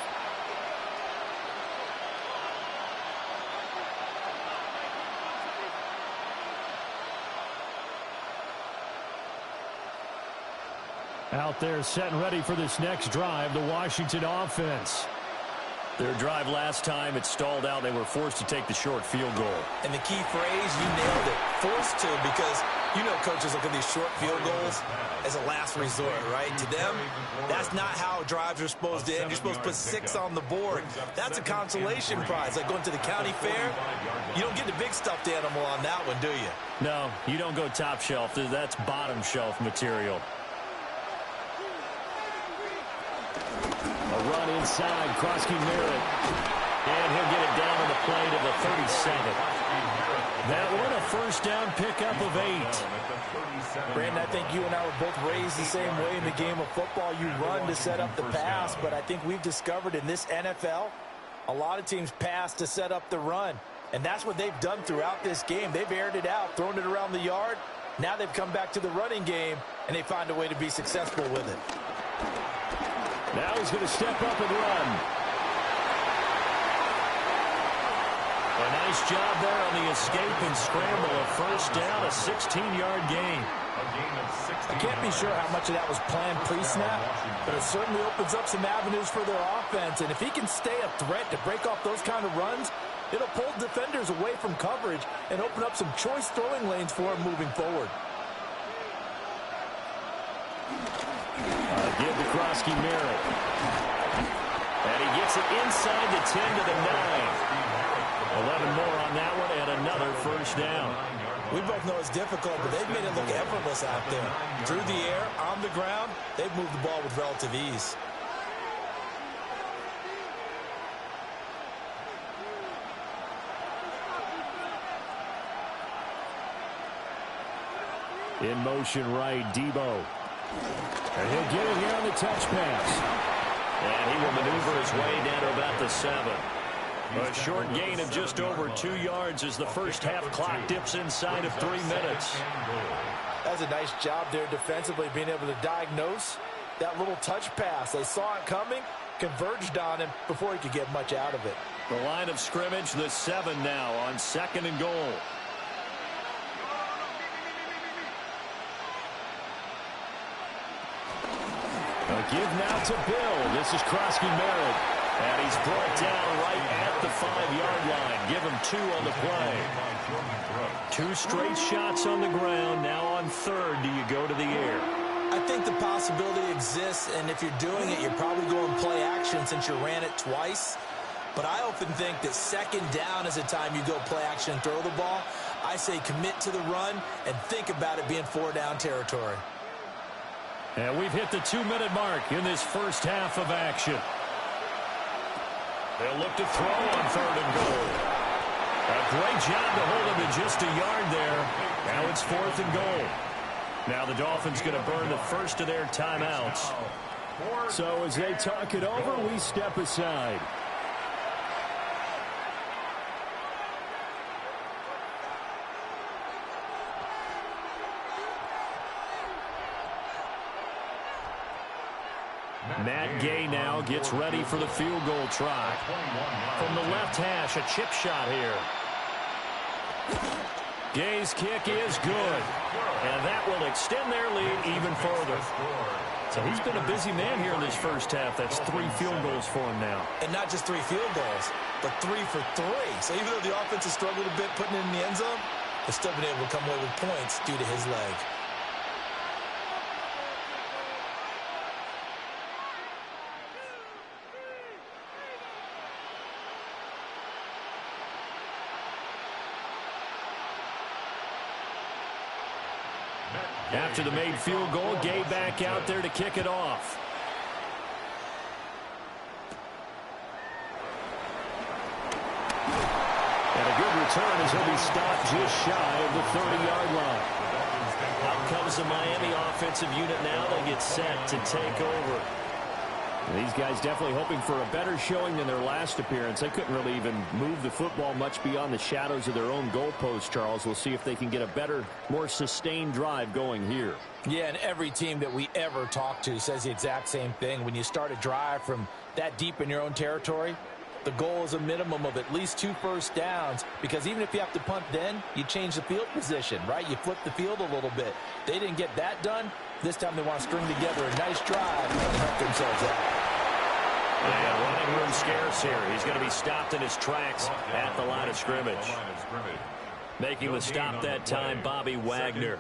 [SPEAKER 4] Out there set and ready for this next drive, the Washington offense. Their drive last time, it stalled out. They were forced to take the short field goal.
[SPEAKER 2] And the key phrase, you nailed it, forced to, because you know coaches look at these short field goals as a last resort, right? To them, that's not how drives are supposed to end. You're supposed to put 6 on the board. That's a consolation prize. Like going to the county fair, you don't get the big stuffed animal on that one, do you?
[SPEAKER 4] No, you don't go top shelf. That's bottom shelf material. A run inside, Krosky Merritt. And he'll get it down on the play to the 37. That one a first down pickup of 8.
[SPEAKER 2] Brandon, I think you and I were both raised the same way in the game of football. You run to set up the pass, but I think we've discovered in this NFL, a lot of teams pass to set up the run. And that's what they've done throughout this game. They've aired it out, thrown it around the yard. Now they've come back to the running game, and they find a way to be successful with it.
[SPEAKER 4] Now he's going to step up and run. A nice job there on the escape and scramble. A first down, a 16-yard gain.
[SPEAKER 2] I can't be sure how much of that was planned pre-snap, but it certainly opens up some avenues for their offense. And if he can stay a threat to break off those kind of runs, it'll pull defenders away from coverage and open up some choice throwing lanes for him moving forward.
[SPEAKER 4] Give to Krosky Merritt. And he gets it inside the 10 to the 9. 11 more on that one and another first down.
[SPEAKER 2] We both know it's difficult, but they've made it look effortless out there. Through the air, on the ground, they've moved the ball with relative ease.
[SPEAKER 4] In motion right, Debo. And he'll get it here on the touch pass. And he will maneuver his way down to about the 7. A short gain of just over 2 yards as the first half clock dips inside of 3 minutes.
[SPEAKER 2] That's a nice job there defensively, being able to diagnose that little touch pass. They saw it coming, converged on him before he could get much out of it.
[SPEAKER 4] The line of scrimmage, the 7 now on 2nd and goal. A give now to Bill. This is Krosky Merritt. And he's brought down right at the 5-yard line. Give him 2 on the play. 2 straight shots on the ground. Now on 3rd, do you go to the air?
[SPEAKER 2] I think the possibility exists, and if you're doing it, you're probably going play action since you ran it twice. But I often think that 2nd down is the time you go play action and throw the ball. I say commit to the run and think about it being 4-down territory.
[SPEAKER 4] And we've hit the 2-minute mark in this first half of action. They'll look to throw on 3rd and goal. A great job to hold him to just a yard there. Now it's 4th and goal. Now the Dolphins going to burn the first of their timeouts. So as they talk it over, we step aside. Matt Gay now gets ready for the field goal try. From the left hash, a chip shot here. Gay's kick is good. And that will extend their lead even further. So he's been a busy man here in this first half. That's 3 field goals for him now.
[SPEAKER 2] And not just 3 field goals, but 3 for 3. So even though the offense has struggled a bit putting it in the end zone, they've still been able to come away with points due to his leg.
[SPEAKER 4] After the made field goal, Gay back out there to kick it off. And a good return as he'll be stopped just shy of the 30-yard line. Out comes the Miami offensive unit now. They get set to take over. These guys definitely hoping for a better showing than their last appearance. They couldn't really even move the football much beyond the shadows of their own goalpost, Charles. We'll see if they can get a better, more sustained drive going here.
[SPEAKER 2] Yeah, and every team that we ever talk to says the exact same thing. When you start a drive from that deep in your own territory, the goal is a minimum of at least 2 first downs, because even if you have to punt then, you change the field position, right? You flip the field a little bit. They didn't get that done. This time they want to string together a nice drive and help themselves out.
[SPEAKER 4] Yeah, running room scarce here. He's going to be stopped in his tracks at the line of scrimmage. Making the stop that time, Bobby Wagner.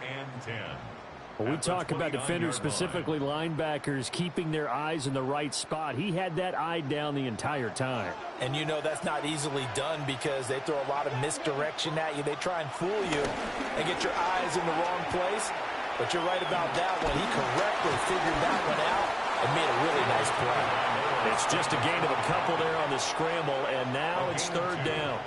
[SPEAKER 4] Well, we talk about defenders, specifically linebackers, keeping their eyes in the right spot. He had that eye down the entire time.
[SPEAKER 2] And you know that's not easily done because they throw a lot of misdirection at you. They try and fool you and get your eyes in the wrong place. But you're right about that one. He correctly figured that one out and made a really nice play.
[SPEAKER 4] It's just a gain of a couple there on the scramble, and now it's 3rd down.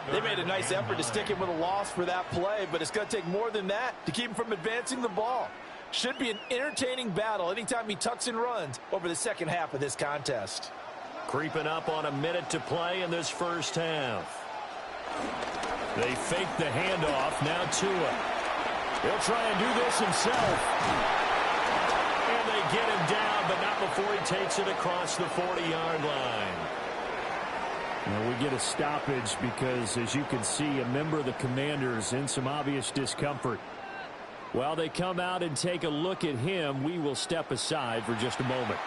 [SPEAKER 2] They made a nice effort to stick him with a loss for that play, but it's going to take more than that to keep him from advancing the ball. Should be an entertaining battle anytime he tucks and runs over the second half of this contest.
[SPEAKER 4] Creeping up on a minute to play in this first half. They fake the handoff. Now Tua. He'll try and do this himself. And they get him down, but not before he takes it across the 40-yard line. Now we get a stoppage because, as you can see, a member of the Commanders in some obvious discomfort. While they come out and take a look at him, we will step aside for just a moment.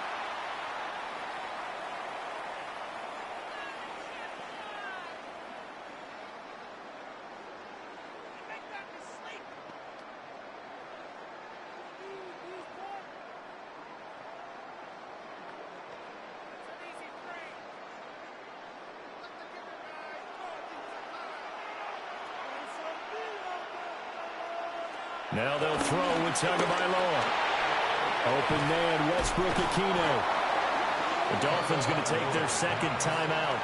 [SPEAKER 4] Now they'll throw with Tagovailoa. Open man, Westbrook-Ikhine. The Dolphins going to take their second timeout,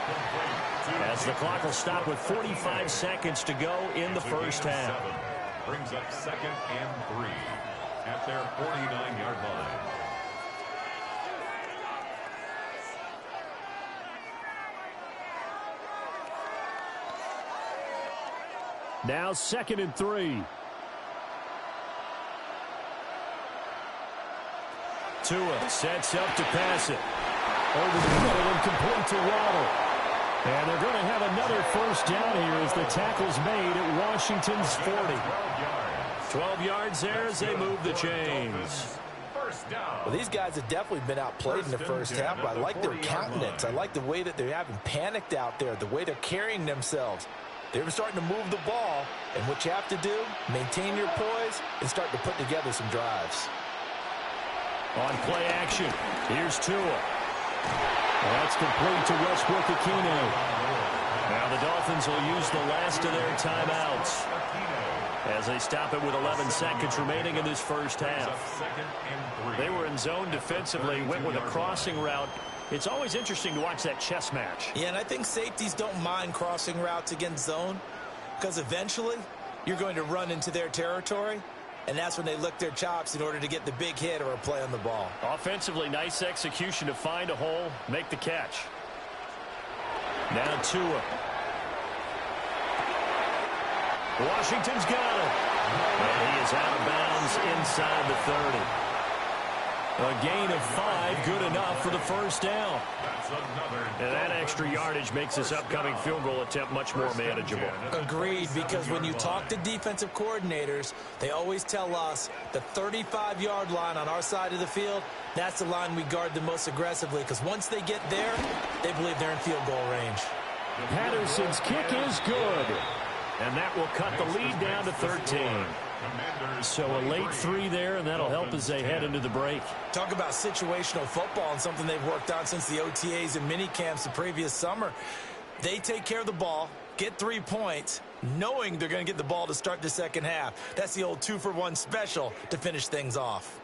[SPEAKER 4] as the clock will stop with 45 seconds to go in the first half.
[SPEAKER 3] Brings up 2nd and 3 at their 49-yard line.
[SPEAKER 4] Now 2nd and 3. Tua sets up to pass it. Over the middle and complete to Waddle. And they're going to have another first down here as the tackle's made at Washington's 40. 12 yards there as they move the chains.
[SPEAKER 2] Well, these guys have definitely been outplayed in the first half, but I like their countenance. I like the way that they're having panicked out there, the way they're carrying themselves. They were starting to move the ball, and what you have to do, maintain your poise and start to put together some drives.
[SPEAKER 4] On play action, here's Tua. That's complete to Westbrook-Ikhine. Now the Dolphins will use the last of their timeouts as they stop it with 11 seconds remaining in this first half. They were in zone defensively, went with a crossing route. It's always interesting to watch that chess match.
[SPEAKER 2] Yeah, and I think safeties don't mind crossing routes against zone, because eventually you're going to run into their territory. And that's when they lick their chops in order to get the big hit or a play on the ball.
[SPEAKER 4] Offensively, nice execution to find a hole, make the catch. Now Tua. Washington's got it. And he is out of bounds inside the 30. A gain of 5, good enough for the first down. And that extra yardage makes this upcoming field goal attempt much more manageable.
[SPEAKER 2] Agreed, because when you talk to defensive coordinators, they always tell us the 35-yard line on our side of the field, that's the line we guard the most aggressively, because once they get there, they believe they're in field goal range.
[SPEAKER 4] Patterson's kick is good. And that will cut the lead down to 13. So a late 3 there, and that'll help as they head into the break.
[SPEAKER 2] Talk about situational football and something they've worked on since the OTAs and mini camps the previous summer. They take care of the ball, get 3 points, knowing they're going to get the ball to start the second half. That's the old 2-for-1 special to finish things off.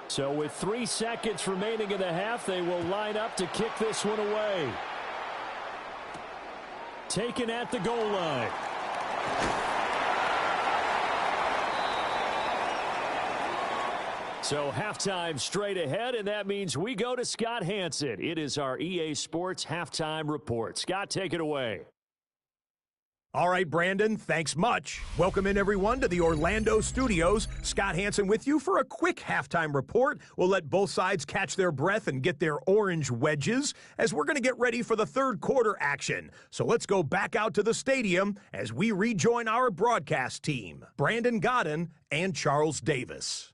[SPEAKER 4] So with 3 seconds remaining in the half, they will line up to kick this one away. Taken at the goal line. So halftime straight ahead, and that means we go to Scott Hansen. It is our EA Sports Halftime Report. Scott, take it away.
[SPEAKER 5] All right, Brandon, thanks much. Welcome in, everyone, to the Orlando studios. Scott Hansen with you for a quick halftime report. We'll let both sides catch their breath and get their orange wedges as we're going to get ready for the third quarter action. So let's go back out to the stadium as we rejoin our broadcast team, Brandon Godden and Charles Davis.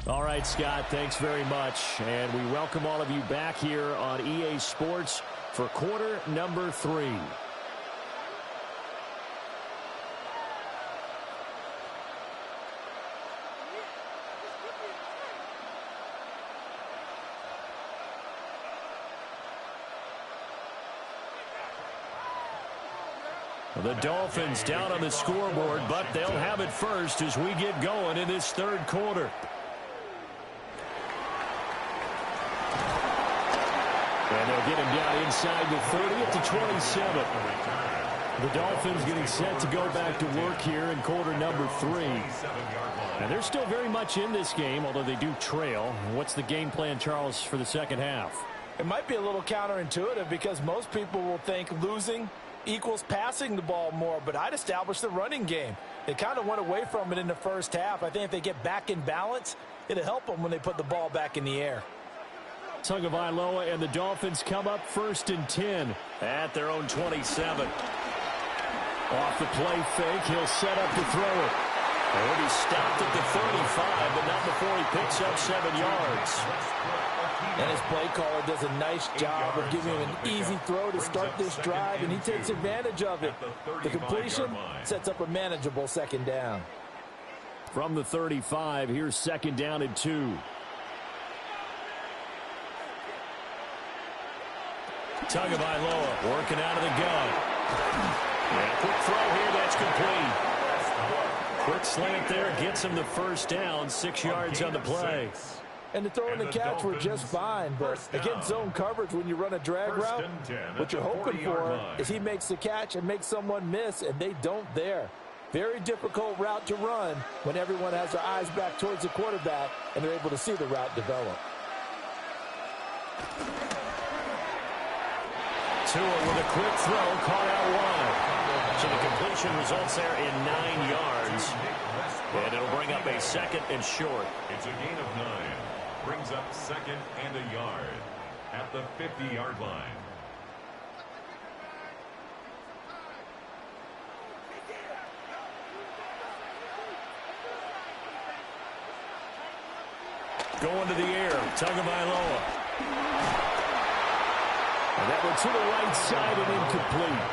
[SPEAKER 4] All right, Scott, thanks very much. And we welcome all of you back here on EA Sports for quarter number 3. The Dolphins down on the scoreboard, but they'll have it first as we get going in this third quarter. And they'll get him down inside the 30 at the 27. The Dolphins getting set to go back to work here in quarter number 3. And they're still very much in this game, although they do trail. What's the game plan, Charles, for the second half?
[SPEAKER 2] It might be a little counterintuitive because most people will think losing equals passing the ball more, but I'd establish the running game. They kind of went away from it in the first half. I think if they get back in balance, it'll help them when they put the ball back in the air.
[SPEAKER 4] Tagovailoa and the Dolphins come up 1st and 10 at their own 27. Off the play fake, he'll set up to throw it. And he stopped at the 35, but not before he picks up 7 yards.
[SPEAKER 2] And his play caller does a nice job of giving him an easy throw to start this drive, and he takes advantage of it. The completion sets up a manageable second down.
[SPEAKER 4] From the 35, here's 2nd down and 2. Tagovailoa working out of the gun. And a quick throw here, that's complete. Quick slant there, gets him the first down, 6 yards on the play.
[SPEAKER 2] And the throw and the catch were just fine, but against zone coverage when you run a drag route, what you're hoping for is he makes the catch and makes someone miss, and they don't there. Very difficult route to run when everyone has their eyes back towards the quarterback and they're able to see the route develop.
[SPEAKER 4] Tua with a quick throw, caught out wide. So the completion results there in 9 yards. And it'll bring up a 2nd and short.
[SPEAKER 3] It's a gain of 9. Brings up 2nd and a yard at the 50-yard line.
[SPEAKER 4] Going to the air, Tagovailoa. And that one to the right side and incomplete.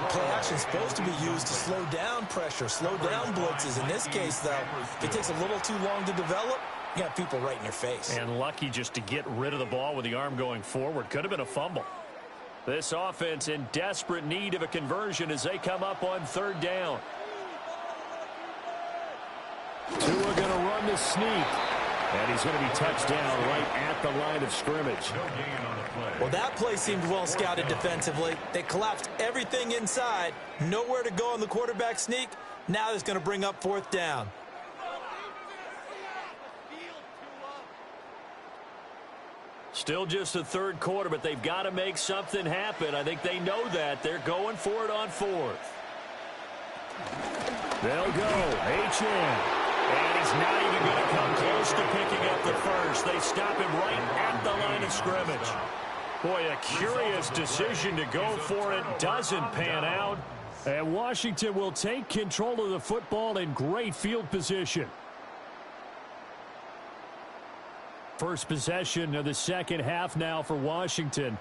[SPEAKER 2] Play action is supposed to be used to slow down pressure, slow down blitzes. In this case, though, if it takes a little too long to develop, you got people right in your face.
[SPEAKER 4] And lucky just to get rid of the ball with the arm going forward. Could have been a fumble. This offense in desperate need of a conversion as they come up on 3rd down. Tua going to run the sneak. And he's going to be touched down right at the line of scrimmage.
[SPEAKER 2] Well, that play seemed well scouted defensively. They collapsed everything inside. Nowhere to go on the quarterback sneak. Now it's going to bring up 4th down.
[SPEAKER 4] Still just the 3rd quarter, but they've got to make something happen. I think they know that. They're going for it on 4th. They'll go. H.N. And he's not even going to come close to picking up the first. They stop him right at the line of scrimmage. Boy, a curious decision to go for it. Doesn't pan out. And Washington will take control of the football in great field position. First possession of the second half now for Washington.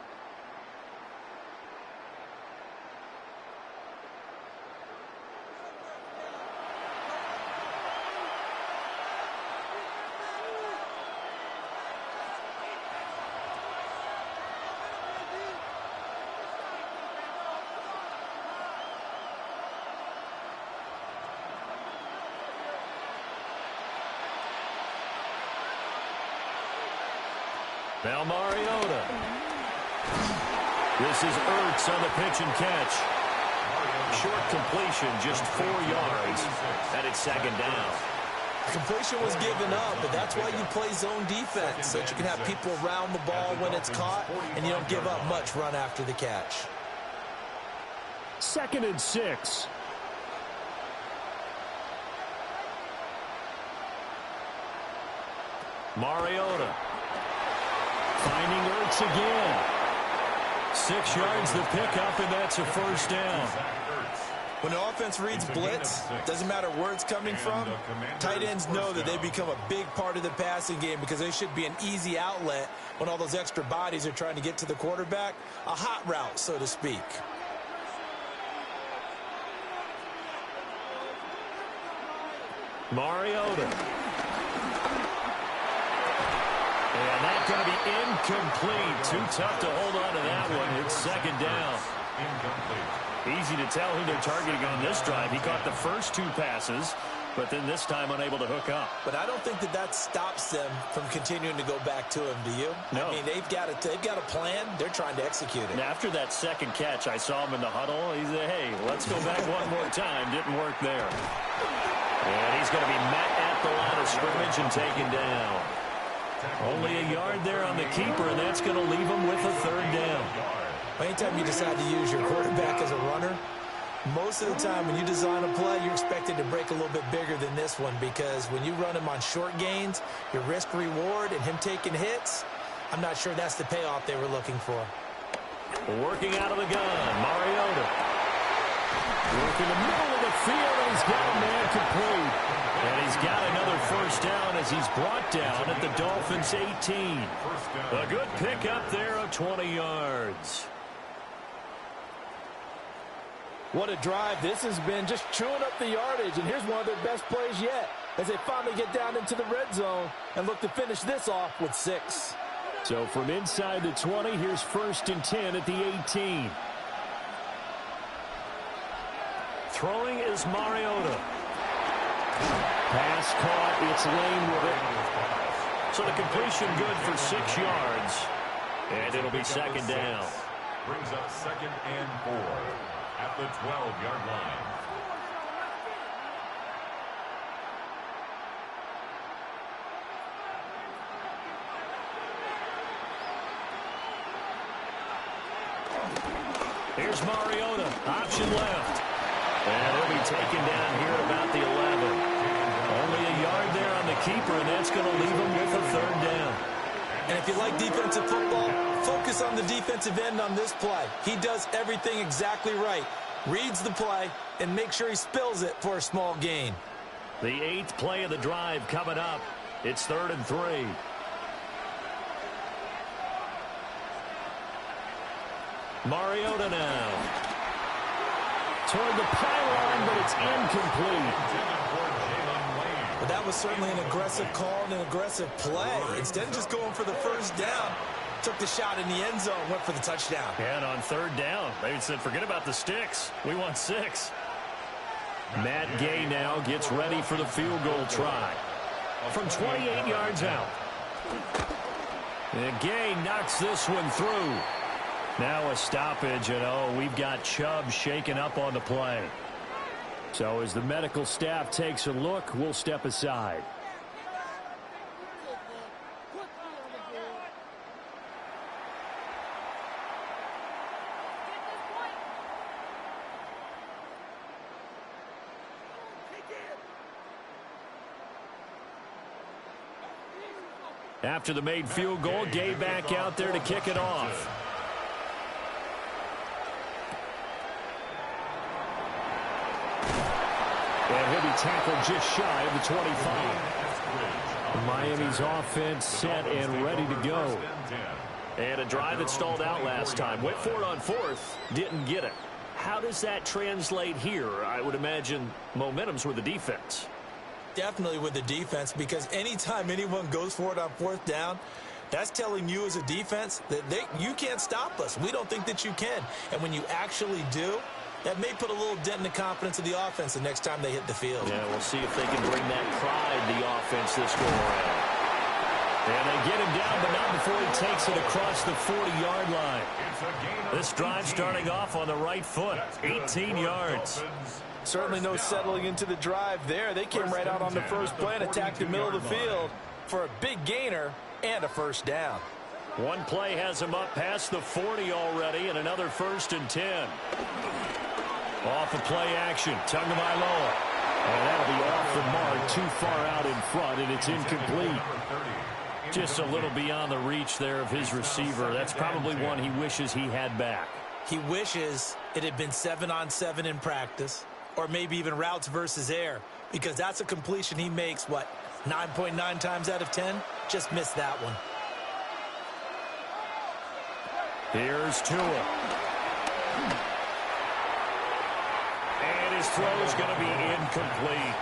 [SPEAKER 1] Now Mariota. This is Ertz on the pitch and catch. Short completion, just 4 yards, and it's second down.
[SPEAKER 2] Completion was given up, but that's why you play zone defense, so that you can have people around the ball when it's caught, and you don't give up much run after the catch.
[SPEAKER 4] 2nd and 6.
[SPEAKER 1] Mariota. Finding Ertz again. 6 yards the pickup, and that's a first down.
[SPEAKER 2] When the offense reads blitz, doesn't matter where it's coming from, tight ends know that they become a big part of the passing game because they should be an easy outlet when all those extra bodies are trying to get to the quarterback. A hot route, so to speak.
[SPEAKER 1] Mariota. And that's going to be incomplete. Too tough to hold on to that one. It's second down. Easy to tell who they're targeting on this drive. He caught the first 2 passes, but then this time unable to hook up.
[SPEAKER 2] But I don't think that stops them from continuing to go back to him, do you?
[SPEAKER 1] No.
[SPEAKER 2] I mean, they've got a plan. They're trying to execute it.
[SPEAKER 1] And after that second catch, I saw him in the huddle. He said, hey, let's go back one more time. Didn't work there. And he's going to be met at the line of scrimmage and taken down. Only a yard there on the keeper, and that's going to leave him with a third down.
[SPEAKER 2] Anytime you decide to use your quarterback as a runner, most of the time when you design a play, you're expected to break a little bit bigger than this one because when you run him on short gains, your risk-reward and him taking hits, I'm not sure that's the payoff they were looking for.
[SPEAKER 1] Working out of the gun, Mariota. Working the middle of the field, and he's got a man complete. And he's got another first down as he's brought down at the Dolphins' 18. A good pickup there of 20 yards.
[SPEAKER 2] What a drive this has been, just chewing up the yardage, and here's one of their best plays yet as they finally get down into the red zone and look to finish this off with 6.
[SPEAKER 4] So from inside the 20, here's 1st and 10 at the 18.
[SPEAKER 1] Throwing is Mariota.
[SPEAKER 4] Pass caught, it's Lane with it.
[SPEAKER 1] So the completion good for 6 yards, and it'll be second down.
[SPEAKER 3] Brings up 2nd and 4 at the 12-yard line.
[SPEAKER 1] Here's Mariota, option left. And he'll be taken down here at about the 11. Only a yard there on the keeper, and that's going to leave him with a third down.
[SPEAKER 2] And if you like defensive football, focus on the defensive end on this play. He does everything exactly right. Reads the play and make sure he spills it for a small gain.
[SPEAKER 1] The 8th play of the drive coming up. It's 3rd and 3. Mariota now. Toward the pylon, but it's incomplete.
[SPEAKER 2] But that was certainly an aggressive call and an aggressive play. Instead of just going for the first down, took the shot in the end zone, went for the touchdown.
[SPEAKER 1] And on 3rd down, they said, forget about the sticks. We want 6. Matt Gay now gets ready for the field goal try. From 28 yards out. And Gay knocks this one through. Now a stoppage, and we've got Chubb shaken up on the play. So as the medical staff takes a look, we'll step aside. After the made field goal, Gay back out there to kick it off. And he'll be tackled just shy of the 25. Miami's offense set and ready to go. And a drive that stalled out last time. Went for it on 4th, didn't get it. How does that translate here? I would imagine momentum's with the defense.
[SPEAKER 2] Definitely with the defense, because anytime anyone goes for it on 4th down, that's telling you as a defense that you can't stop us. We don't think that you can. And when you actually do, that may put a little dent in the confidence of the offense the next time they hit the field.
[SPEAKER 1] Yeah, we'll see if they can bring that pride, the offense, this go around.
[SPEAKER 4] And they get him down, but not before he takes it across the 40-yard line. This drive starting off on the right foot, 18 yards.
[SPEAKER 2] Certainly no settling into the drive there. They came right out on the first play and attacked the middle of the field for a big gainer and a first down.
[SPEAKER 4] One play has him up past the 40 already, and another 1st and 10. Off of play action, Tagovailoa. And that'll be off the mark, too far out in front, and it's incomplete. Just a little beyond the reach there of his receiver. That's probably one he wishes he had back.
[SPEAKER 2] He wishes it had been 7-on-7 in practice, or maybe even routes versus air, because that's a completion he makes, 9.9 times out of 10? Just missed that one.
[SPEAKER 4] Here's Tua. And his throw is going to be incomplete.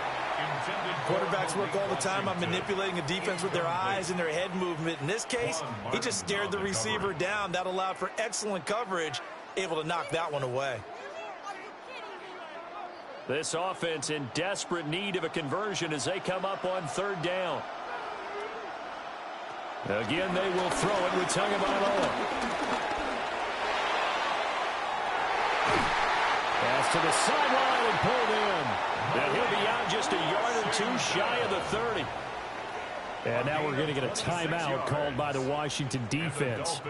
[SPEAKER 2] Quarterbacks work all the time on manipulating a defense with their eyes and their head movement. In this case, he just stared the receiver down. That allowed for excellent coverage, able to knock that one away.
[SPEAKER 4] This offense in desperate need of a conversion as they come up on 3rd down. Again, they will throw it with Tagovailoa. Pass to the sideline and pulled in. And he'll be out just a yard or two shy of the 30. And now we're going to get a timeout called by the Washington defense.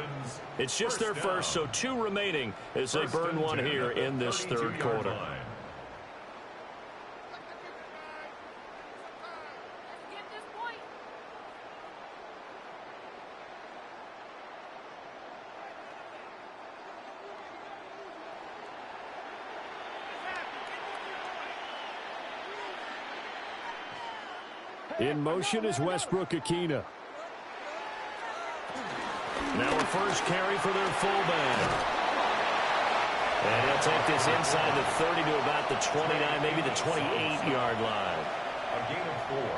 [SPEAKER 1] It's just their first, so 2 remaining as they burn one here in this 3rd quarter.
[SPEAKER 4] In motion is Westbrook-Ikhine.
[SPEAKER 1] Now a first carry for their fullback. And he'll take this inside the 30 to about the 29, maybe the 28-yard line.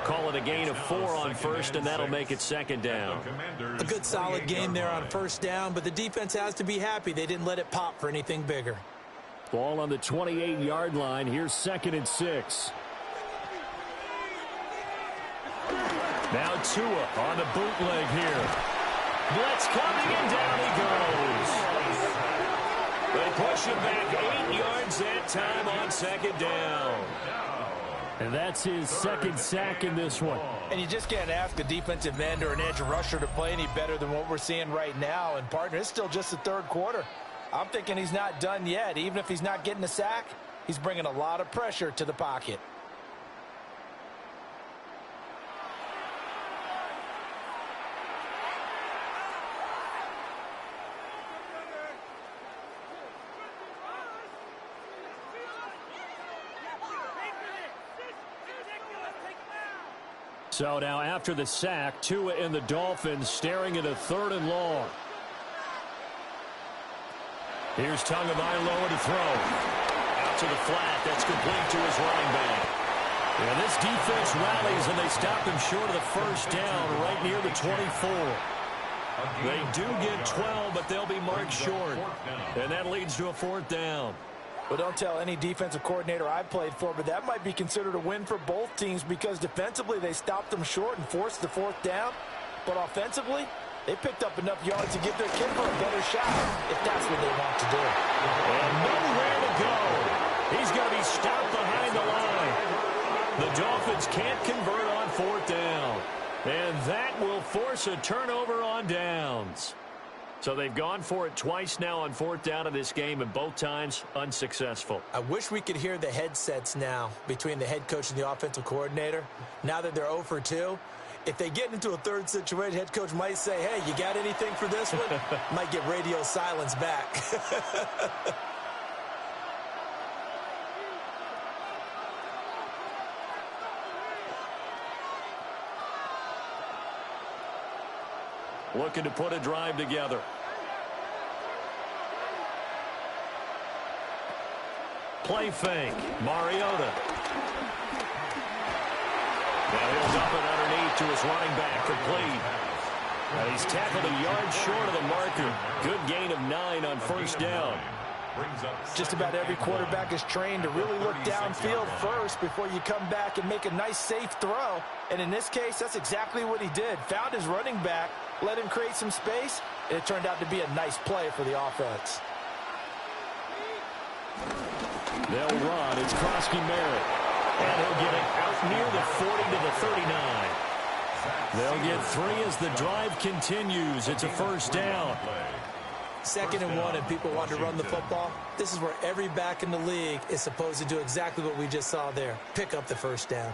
[SPEAKER 1] Call it a gain of 4 on first, and that'll make it 2nd down.
[SPEAKER 2] A good solid game there on first down, but the defense has to be happy they didn't let it pop for anything bigger.
[SPEAKER 4] Ball on the 28-yard line. Here's 2nd and 6.
[SPEAKER 1] Now Tua on the bootleg here. Blitz coming, and down he goes. They push him back 8 yards that time on 2nd down.
[SPEAKER 4] And that's his 2nd sack in this one.
[SPEAKER 2] And you just can't ask a defensive end or an edge rusher to play any better than what we're seeing right now. And, partner, it's still just the 3rd quarter. I'm thinking he's not done yet. Even if he's not getting a sack, he's bringing a lot of pressure to the pocket.
[SPEAKER 4] So now after the sack, Tua and the Dolphins staring at a 3rd and long. Here's Tagovailoa to throw. Out to the flat. That's complete to his running back. And this defense rallies, and they stop him short of the first down right near the 24. They do get 12, but they'll be marked short. And that leads to a 4th down.
[SPEAKER 2] Well, don't tell any defensive coordinator I've played for, but that might be considered a win for both teams because defensively they stopped them short and forced the 4th down. But offensively, they picked up enough yards to give their kicker a better shot if that's what they want to do.
[SPEAKER 1] And nowhere to go. He's going to be stopped behind the line. The Dolphins can't convert on 4th down. And that will force a turnover on downs. So they've gone for it twice now on 4th down in this game, and both times unsuccessful.
[SPEAKER 2] I wish we could hear the headsets now between the head coach and the offensive coordinator. Now that they're 0 for 2, if they get into a 3rd situation, head coach might say, hey, you got anything for this one? Might get radio silence back.
[SPEAKER 1] Looking to put a drive together. Play fake. Mariota. Now he'll dump it underneath to his running back, complete. He's tackled a yard short of the marker. Good gain of 9 on 1st down.
[SPEAKER 2] Just about every quarterback is trained to really look downfield first before you come back and make a nice, safe throw. And in this case, that's exactly what he did. Found his running back, let him create some space, and it turned out to be a nice play for the offense.
[SPEAKER 4] They'll run. It's Krosky-Merritt.
[SPEAKER 1] And he'll get it out near the 40 to the 39. They'll get 3 as the drive continues. It's a first down.
[SPEAKER 2] 2nd and 1, and people want to run the football. This is where every back in the league is supposed to do exactly what we just saw there. Pick up the first down.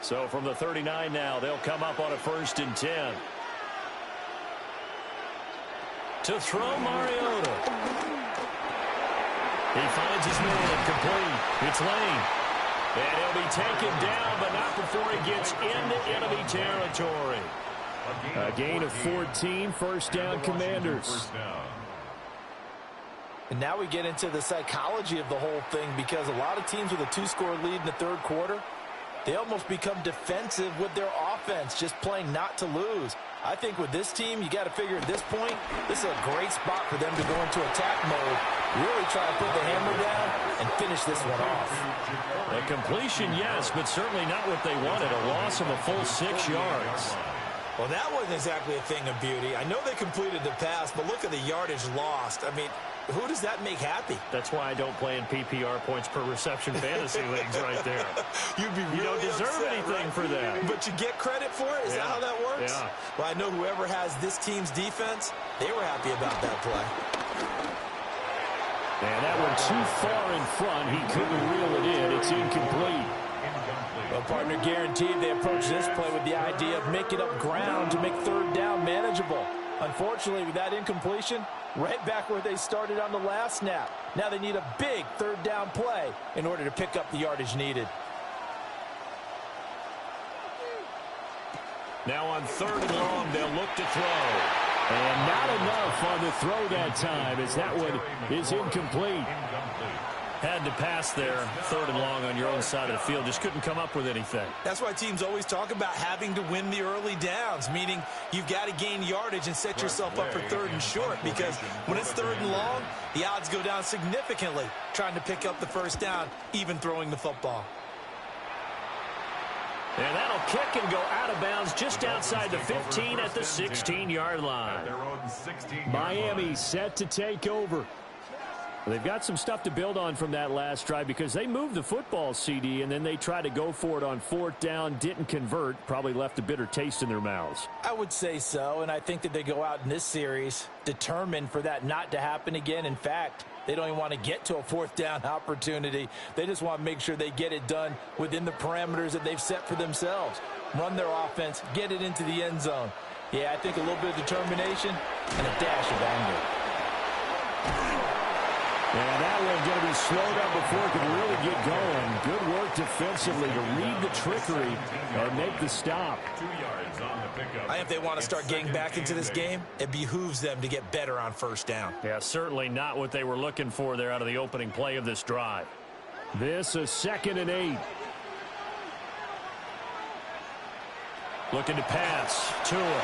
[SPEAKER 1] So from the 39 now, they'll come up on a 1st and 10. To throw, Mariota. He finds his man, complete. It's Lane. And he'll be taken down, but not before he gets into enemy territory.
[SPEAKER 4] A gain of 14, first down, Commanders.
[SPEAKER 2] And now we get into the psychology of the whole thing, because a lot of teams with a 2-score lead in the 3rd quarter, they almost become defensive with their offense, just playing not to lose. I think with this team, you got to figure at this point, this is a great spot for them to go into attack mode, really try to put the hammer down and finish this one off.
[SPEAKER 1] A completion, yes, but certainly not what they wanted. A loss of a full 6 yards.
[SPEAKER 2] Well, that wasn't exactly a thing of beauty. I know they completed the pass, but look at the yardage lost. I mean, who does that make happy?
[SPEAKER 1] That's why I don't play in PPR points per reception fantasy leagues right there.
[SPEAKER 2] You'd be really
[SPEAKER 1] You don't deserve
[SPEAKER 2] upset,
[SPEAKER 1] anything
[SPEAKER 2] right?
[SPEAKER 1] for that.
[SPEAKER 2] But you get credit for it? Is that how that works?
[SPEAKER 1] Yeah.
[SPEAKER 2] Well, I know whoever has this team's defense, they were happy about that play.
[SPEAKER 4] And that one too far in front. He couldn't reel it in. It's incomplete.
[SPEAKER 2] Well, partner, guaranteed they approach this play with the idea of making up ground to make 3rd down manageable. Unfortunately, with that incompletion, right back where they started on the last snap. Now they need a big 3rd down play in order to pick up the yardage needed.
[SPEAKER 1] Now on 3rd and long, they'll look to throw.
[SPEAKER 4] And not enough on the throw that time, as that one is incomplete.
[SPEAKER 1] Had to pass there, 3rd and long on your own side of the field. Just couldn't come up with anything.
[SPEAKER 2] That's why teams always talk about having to win the early downs, meaning you've got to gain yardage and set yourself up for 3rd and short, because when it's 3rd and long, the odds go down significantly trying to pick up the first down, even throwing the football.
[SPEAKER 1] And that'll kick and go out of bounds just outside the 15 at the 16-yard line.
[SPEAKER 4] Miami set to take over. They've got some stuff to build on from that last drive, because they moved the football, CD, and then they tried to go for it on 4th down, didn't convert, probably left a bitter taste in their mouths.
[SPEAKER 2] I would say so, and I think that they go out in this series determined for that not to happen again. In fact, they don't even want to get to a 4th down opportunity. They just want to make sure they get it done within the parameters that they've set for themselves. Run their offense, get it into the end zone. Yeah, I think a little bit of determination and a dash of anger.
[SPEAKER 4] And that one going to be slowed up before it can really get going. Good work defensively to read the trickery and make the stop.
[SPEAKER 3] 2 yards on the pickup.
[SPEAKER 2] I think if they want to start getting back into this game, it behooves them to get better on 1st down.
[SPEAKER 1] Yeah, certainly not what they were looking for there out of the opening play of this drive.
[SPEAKER 4] This a 2nd and 8.
[SPEAKER 1] Looking to pass. Tua.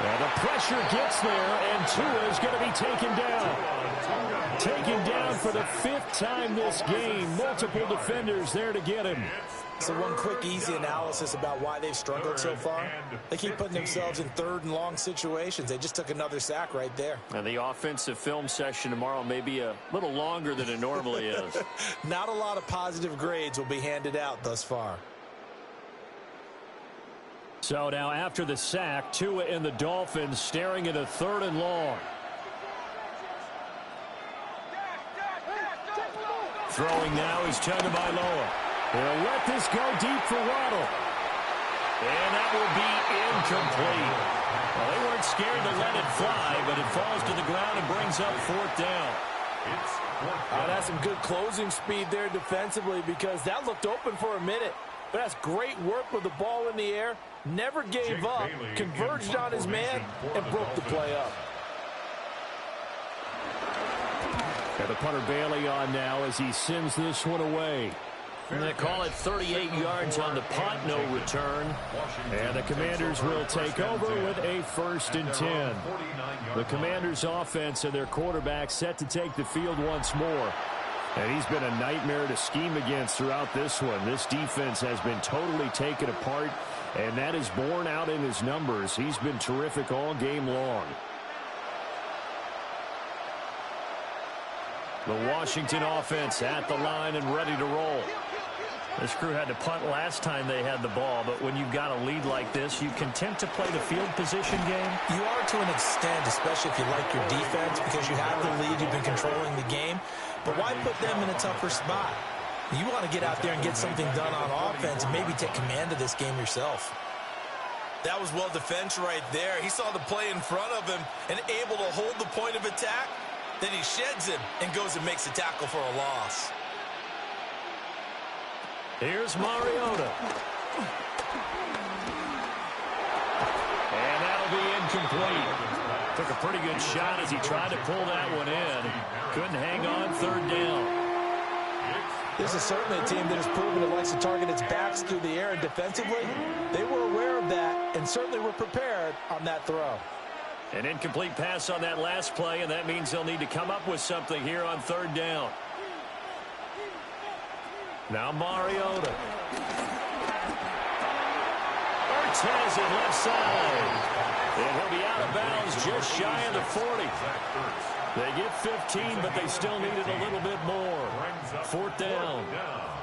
[SPEAKER 4] And the pressure gets there, and Tua is going to be taken down. Taken down for the 5th time this game. Multiple defenders there to get him.
[SPEAKER 2] So one quick, easy analysis about why they've struggled so far. They keep putting themselves in 3rd and long situations. They just took another sack right there.
[SPEAKER 1] And the offensive film session tomorrow may be a little longer than it normally is.
[SPEAKER 2] Not a lot of positive grades will be handed out thus far.
[SPEAKER 4] So now after the sack, Tua and the Dolphins staring at a 3rd and long.
[SPEAKER 1] Throwing now is Tagovailoa.
[SPEAKER 4] They'll let this go deep for Waddle.
[SPEAKER 1] And that will be incomplete. Well, they weren't scared to let it fly, but it falls to the ground and brings up 4th down.
[SPEAKER 2] That's some good closing speed there defensively, because that looked open for a minute. But that's great work with the ball in the air. Never gave up, converged on his man, and broke the play up.
[SPEAKER 4] Got the punter Bailey on now as he sends this one away. And they call it 38 yards on the punt, no return. And the Commanders will take over with a 1st and 10. The Commanders' offense and their quarterback set to take the field once more. And he's been a nightmare to scheme against throughout this one. This defense has been totally taken apart, and that is borne out in his numbers. He's been terrific all game long. The Washington offense at the line and ready to roll. This crew had to punt last time they had the ball, but when you've got a lead like this, you content to play the field position game?
[SPEAKER 2] You are to an extent, especially if you like your defense, because you have the lead, you've been controlling the game. But why put them in a tougher spot? You want to get out there and get something done on offense and maybe take command of this game yourself.
[SPEAKER 6] That was well defense right there. He saw the play in front of him and able to hold the point of attack. Then he sheds him and goes and makes a tackle for a loss.
[SPEAKER 4] Here's Mariota. And that'll be incomplete. Took a pretty good shot as he tried to pull that one in. Couldn't hang on 3rd down.
[SPEAKER 2] This is certainly a team that has proven it likes to target its backs through the air, and defensively, they were aware of that and certainly were prepared on that throw.
[SPEAKER 4] An incomplete pass on that last play, and that means they'll need to come up with something here on 3rd down. Now Mariota. Ertz has it left side. And he'll be out of bounds just shy of the 40. They get 15, but they still needed a little bit more. 4th down.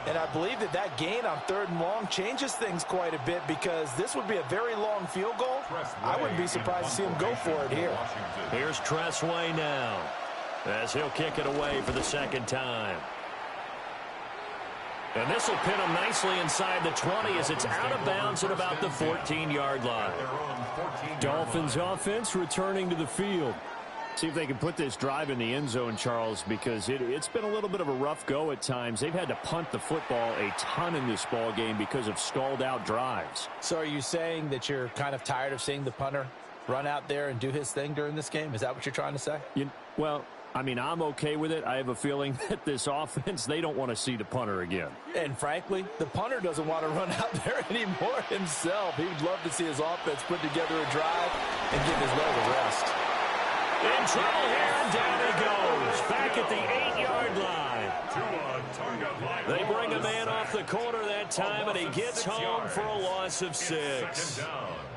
[SPEAKER 2] And I believe that gain on 3rd and long changes things quite a bit, because this would be a very long field goal. I wouldn't be surprised to see him go for it here.
[SPEAKER 4] Here's Tressway now, as he'll kick it away for the 2nd time. And this will pin him nicely inside the 20 as it's out of bounds at about the 14-yard line. Dolphins offense returning to the field. See if they can put this drive in the end zone, Charles, because it's been a little bit of a rough go at times. They've had to punt the football a ton in this ball game because of stalled-out drives.
[SPEAKER 2] So are you saying that you're kind of tired of seeing the punter run out there and do his thing during this game? Is that what you're trying to say?
[SPEAKER 4] Well, I mean, I'm okay with it. I have a feeling that this offense, they don't want to see the punter again.
[SPEAKER 2] And frankly, the punter doesn't want to run out there anymore himself. He would love to see his offense put together a drive and give his leg a rest.
[SPEAKER 4] In trouble here, and down he goes. Back at the 8-yard line. They bring a man off the corner that time, and he gets home for a loss of 6.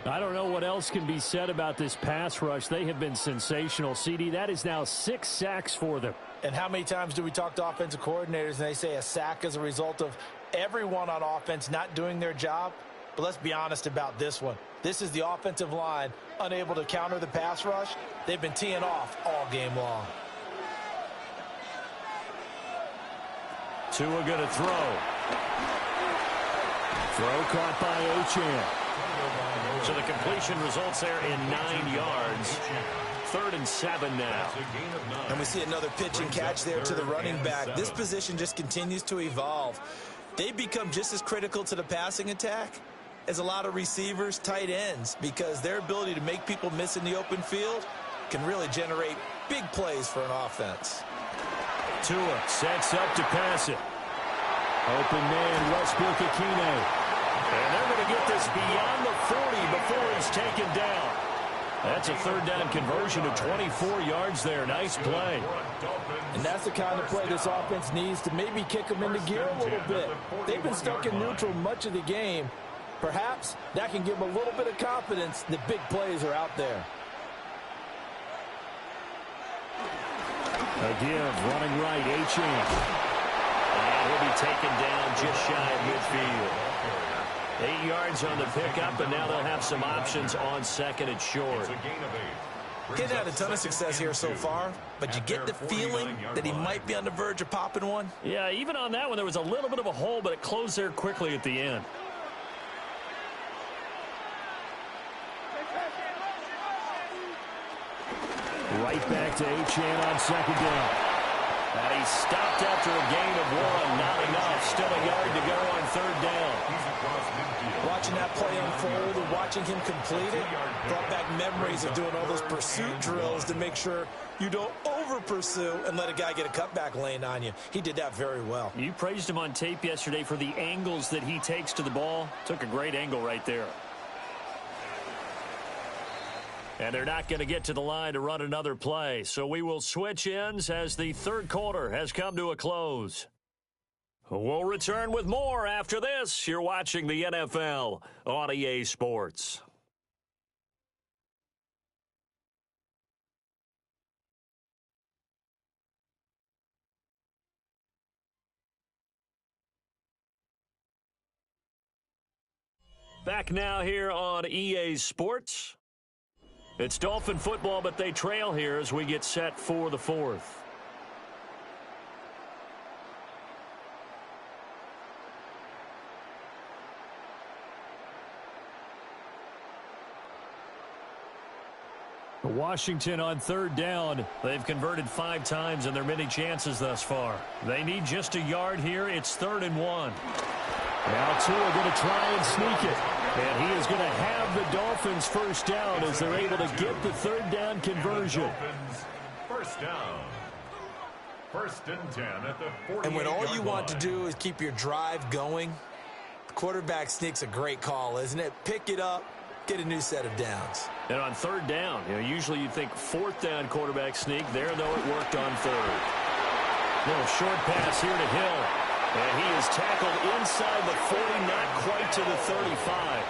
[SPEAKER 4] I don't know what else can be said about this pass rush. They have been sensational, CD. That is now 6 sacks for them.
[SPEAKER 2] And how many times do we talk to offensive coordinators and they say a sack is a result of everyone on offense not doing their job? But let's be honest about this one. This is the offensive line unable to counter the pass rush. They've been teeing off all game long.
[SPEAKER 4] Tua going to throw. Throw caught by Achane. So the completion results there in 9 yards. 3rd and 7 now.
[SPEAKER 2] And we see another pitch and catch there to the running back. This position just continues to evolve. They become just as critical to the passing attack as a lot of receivers, tight ends, because their ability to make people miss in the open field can really generate big plays for an offense.
[SPEAKER 4] Tua sets up to pass it. Open man, Westbrook-Ikhine. And they're going to get this beyond the 40 before he's taken down. That's a 3rd down conversion of 24 yards there. Nice play.
[SPEAKER 2] And that's the kind of play this offense needs to maybe kick them into gear a little bit. They've been stuck in neutral much of the game. Perhaps that can give them a little bit of confidence that big plays are out there.
[SPEAKER 4] A give, running right, Achane. And he'll be taken down just shy of midfield. 8 yards on the pickup, and now they'll have some options on 2nd and short.
[SPEAKER 2] He's had a ton of success here so far, but you get the feeling that he might be on the verge of popping one.
[SPEAKER 4] Yeah, even on that one, there was a little bit of a hole, but it closed there quickly at the end. Right back to Achane on 2nd down. And he stopped after a gain of 1. Not enough. Still a yard to go on 3rd down.
[SPEAKER 2] Watching that play unfold and watching him complete it brought back memories of doing all those pursuit drills to make sure you don't over-pursue and let a guy get a cutback lane on you. He did that very well.
[SPEAKER 4] You praised him on tape yesterday for the angles that he takes to the ball. Took a great angle right there. And they're not going to get to the line to run another play. So we will switch ends as the third quarter has come to a close. We'll return with more after this. You're watching the NFL on EA Sports. Back now here on EA Sports. It's Dolphin football, but they trail here as we get set for the fourth. Washington on third down. They've converted 5 times in their many chances thus far. They need just a yard here. It's 3rd and 1. Now Tua going to try and sneak it. And he is going to have the Dolphins first down as they're able to get the third down conversion.
[SPEAKER 3] Dolphins first down. 1st and 10 at the 48-yard
[SPEAKER 2] And when all you want
[SPEAKER 3] line.
[SPEAKER 2] to do is keep your drive going, the quarterback sneak's a great call, isn't it? Pick it up, get a new set of downs.
[SPEAKER 4] And on third down, usually you'd think 4th down quarterback sneak. There, though, it worked on 3rd. Little short pass here to Hill. And he is tackled inside the 40, not quite to the 35.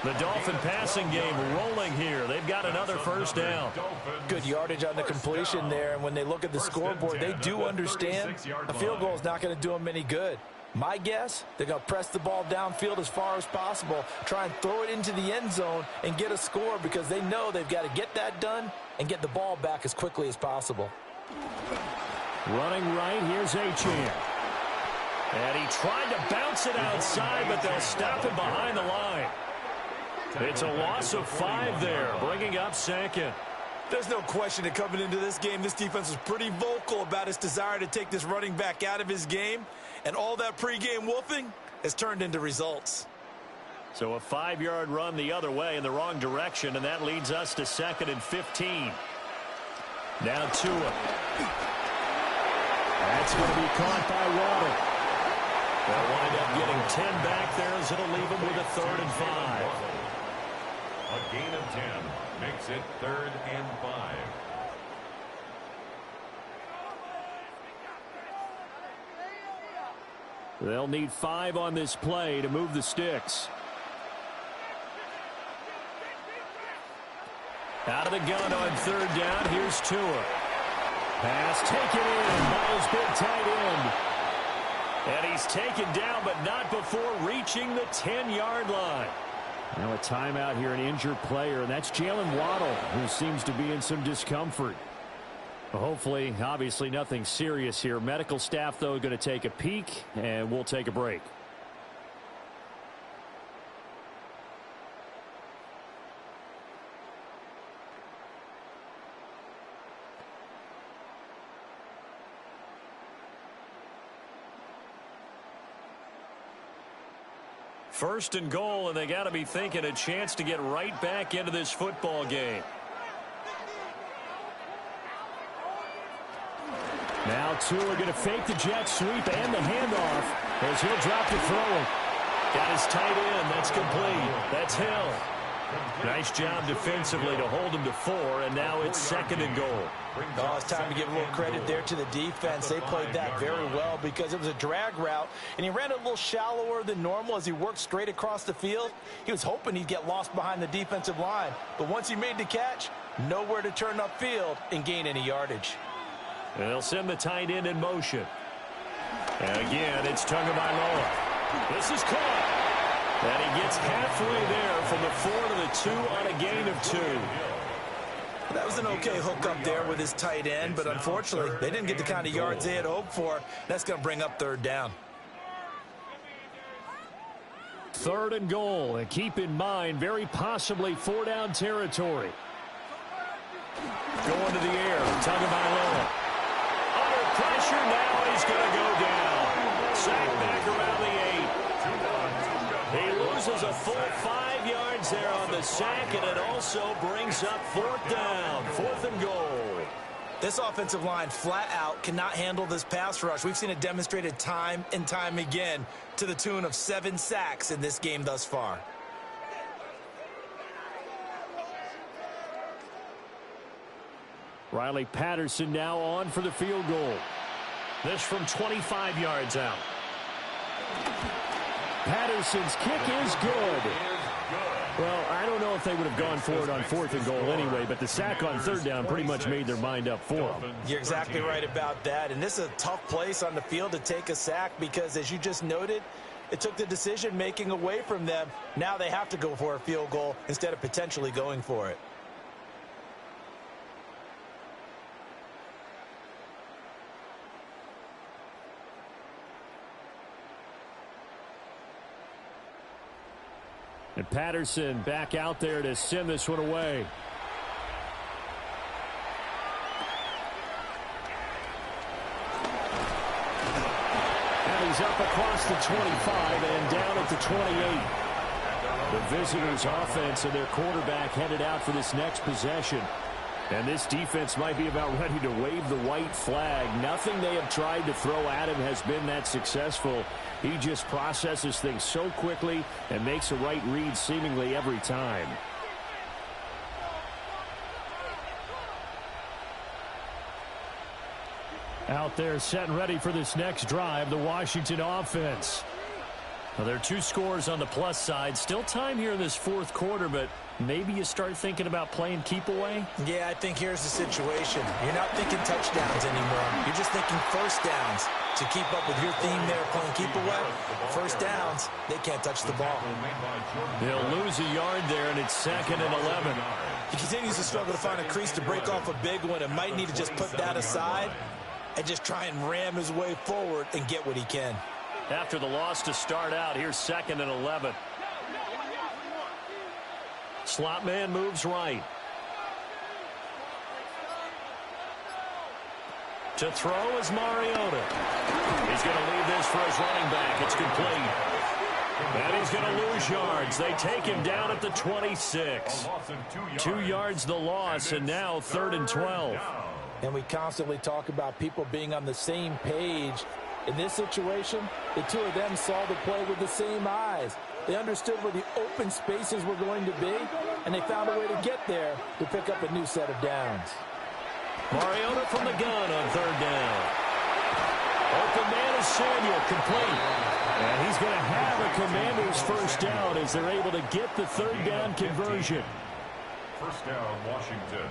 [SPEAKER 4] The Dolphin passing game rolling here. They've got another first down.
[SPEAKER 2] Good yardage on the completion there, and when they look at the scoreboard, they do understand a field goal is not going to do them any good. My guess, they're going to press the ball downfield as far as possible, try and throw it into the end zone and get a score because they know they've got to get that done and get the ball back as quickly as possible.
[SPEAKER 4] Running right, here's Achane. And he tried to bounce it outside, but they'll stop him behind the line. It's a loss of 5 there, bringing up 2nd.
[SPEAKER 2] There's no question that coming into this game, this defense was pretty vocal about its desire to take this running back out of his game, and all that pregame wolfing has turned into results.
[SPEAKER 4] So a 5-yard run the other way in the wrong direction, and that leads us to 2nd and 15. Now Tua. That's going to be caught by Waddle. They'll wind up getting 10 back there as it'll leave them with a 3rd and 5.
[SPEAKER 3] A gain of 10 makes it 3rd and 5.
[SPEAKER 4] They'll need 5 on this play to move the sticks. Out of the gun on 3rd down. Here's Tua. Pass taken in by his big tight end. And he's taken down, but not before reaching the 10-yard line. Now a timeout here, an injured player, and that's Jalen Waddle, who seems to be in some discomfort. Hopefully, obviously nothing serious here. Medical staff, though, going to take a peek, and we'll take a break. First and goal, and they got to be thinking a chance to get right back into this football game. Now Tua going to fake the jet sweep and the handoff as he'll drop to throw it. Got his tight end. That's complete. That's Hill. Nice job defensively to hold him to 4, and now it's 2nd and goal.
[SPEAKER 2] Oh, it's time to give a little credit there to the defense. They played that very well because it was a drag route, and he ran a little shallower than normal as he worked straight across the field. He was hoping he'd get lost behind the defensive line, but once he made the catch, nowhere to turn upfield and gain any yardage.
[SPEAKER 4] And they'll send the tight end in motion. And again, it's Tagovailoa. This is caught. And he gets halfway there from the 4 to the 2 on a gain of 2.
[SPEAKER 2] That was an okay hook up there with his tight end, but unfortunately, they didn't get the kind of yards they had hoped for. That's going to bring up 3rd down.
[SPEAKER 4] 3rd and goal, and keep in mind, very possibly 4-down territory. Going to the air, Tagovailoa. Under pressure now, he's going to go down. Sack back around the 8. He loses a full 5 yards there on the sack, and it also brings up 4th down. 4th and goal.
[SPEAKER 2] This offensive line flat out cannot handle this pass rush. We've seen it demonstrated time and time again to the tune of 7 sacks in this game thus far.
[SPEAKER 4] Riley Patterson now on for the field goal.
[SPEAKER 1] This from 25 yards out.
[SPEAKER 4] Patterson's kick is good. Well, I don't know if they would have gone for it on 4th and goal anyway, but the sack on 3rd down pretty much made their mind up for them.
[SPEAKER 2] You're exactly right about that, and this is a tough place on the field to take a sack because, as you just noted, it took the decision-making away from them. Now they have to go for a field goal instead of potentially going for it.
[SPEAKER 4] And Patterson back out there to send this one away. And he's up across the 25 and down at the 28. The visitors' offense and their quarterback headed out for this next possession. And this defense might be about ready to wave the white flag. Nothing they have tried to throw at him has been that successful. He just processes things so quickly and makes a right read seemingly every time. Out there set and ready for this next drive, the Washington offense. Well, there are 2 scores on the plus side. Still time here in this 4th quarter, but maybe you start thinking about playing keep away?
[SPEAKER 2] Yeah, I think here's the situation. You're not thinking touchdowns anymore. You're just thinking first downs. To keep up with your theme there, playing keep away, first downs, they can't touch the ball.
[SPEAKER 4] They'll lose a yard there, and it's 2nd and 11.
[SPEAKER 2] He continues to struggle to find a crease to break off a big one and might need to just put that aside and just try and ram his way forward and get what he can.
[SPEAKER 4] After the loss to start out, here's 2nd and 11. Slot man moves right. To throw is Mariota. He's going to leave this for his running back. It's complete. And he's going to lose yards. They take him down at the 26. 2 yards the loss, and now 3rd and 12.
[SPEAKER 2] And we constantly talk about people being on the same page. In this situation, the 2 of them saw the play with the same eyes. They understood where the open spaces were going to be, and they found a way to get there to pick up a new set of downs.
[SPEAKER 4] Mariota from the gun on 3rd down. Open man is Samuel, complete. And he's going to have a Commander's first down as they're able to get the 3rd down conversion.
[SPEAKER 3] First down, Washington.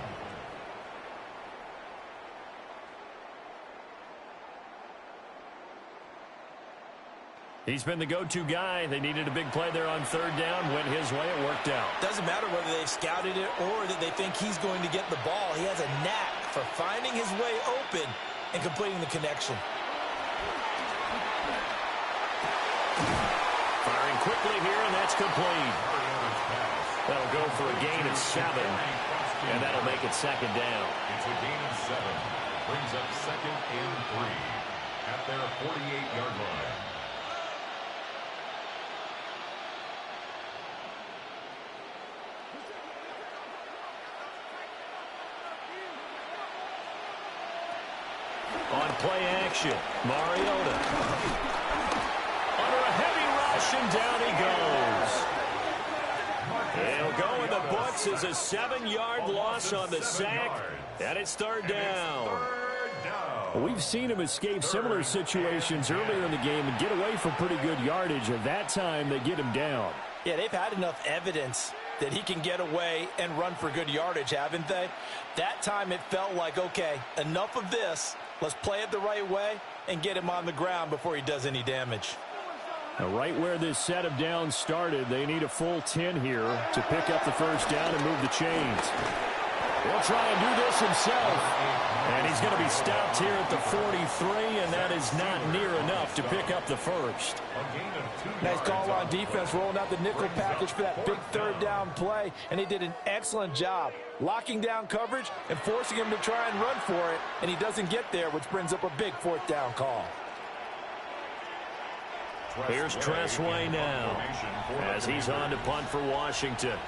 [SPEAKER 4] He's been the go-to guy. They needed a big play there on 3rd down. Went his way. It worked out.
[SPEAKER 2] Doesn't matter whether they've scouted it or that they think he's going to get the ball. He has a knack for finding his way open and completing the connection.
[SPEAKER 4] Firing quickly here, and that's complete. That'll go for a gain of 7, and that'll make it 2nd down.
[SPEAKER 3] It's a gain of 7. Brings up 2nd and 3 at their 48-yard line.
[SPEAKER 4] On play action, Mariota. Under a heavy rush, and down he goes. He'll go in the books as a 7-yard loss on the sack, and it's 3rd down. We've seen him escape similar situations earlier in the game and get away from pretty good yardage, and that time they get him down.
[SPEAKER 2] Yeah, they've had enough evidence that he can get away and run for good yardage, haven't they? That time it felt like, okay, enough of this. Let's play it the right way and get him on the ground before he does any damage.
[SPEAKER 4] Now, right where this set of downs started, they need a full 10 here to pick up the first down and move the chains. He'll try and do this himself. And he's going to be stopped here at the 43, and that is not near enough to pick up the first.
[SPEAKER 2] Nice call on defense, rolling out the nickel package for that big 3rd down play, and they did an excellent job locking down coverage and forcing him to try and run for it, and he doesn't get there, which brings up a big 4th down call.
[SPEAKER 4] Here's Tressway now as he's on to punt for Washington.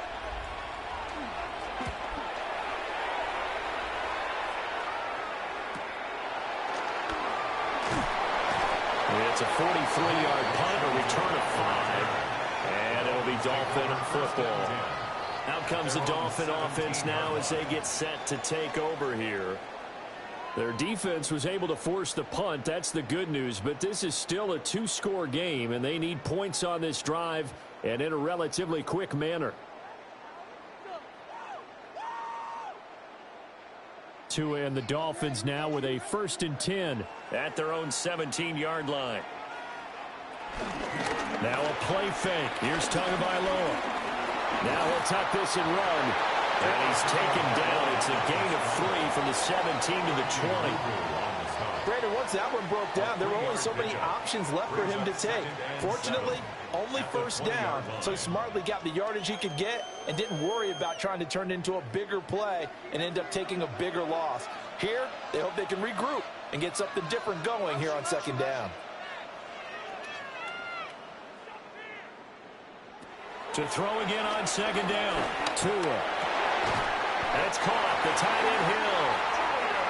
[SPEAKER 4] It's a 43-yard punt, a return of 5, and it'll be Dolphin football. Out comes the Dolphin offense now as they get set to take over here. Their defense was able to force the punt. That's the good news, but this is still a 2-score game, and they need points on this drive and in a relatively quick manner. Tua and the Dolphins now with a 1st and 10 at their own 17-yard line. Now a play fake. Here's Tagovailoa. Now he'll tuck this and run. And he's taken down. It's a gain of 3 from the 17 to the 20.
[SPEAKER 2] Brandon, once that one broke down, there were only so many options left for him to take. Fortunately, only 1st down, so he smartly got the yardage he could get and didn't worry about trying to turn it into a bigger play and end up taking a bigger loss. Here, they hope they can regroup and get something different going here on 2nd down.
[SPEAKER 4] To throw again on 2nd down. Tua. That's caught. The tight end Hill.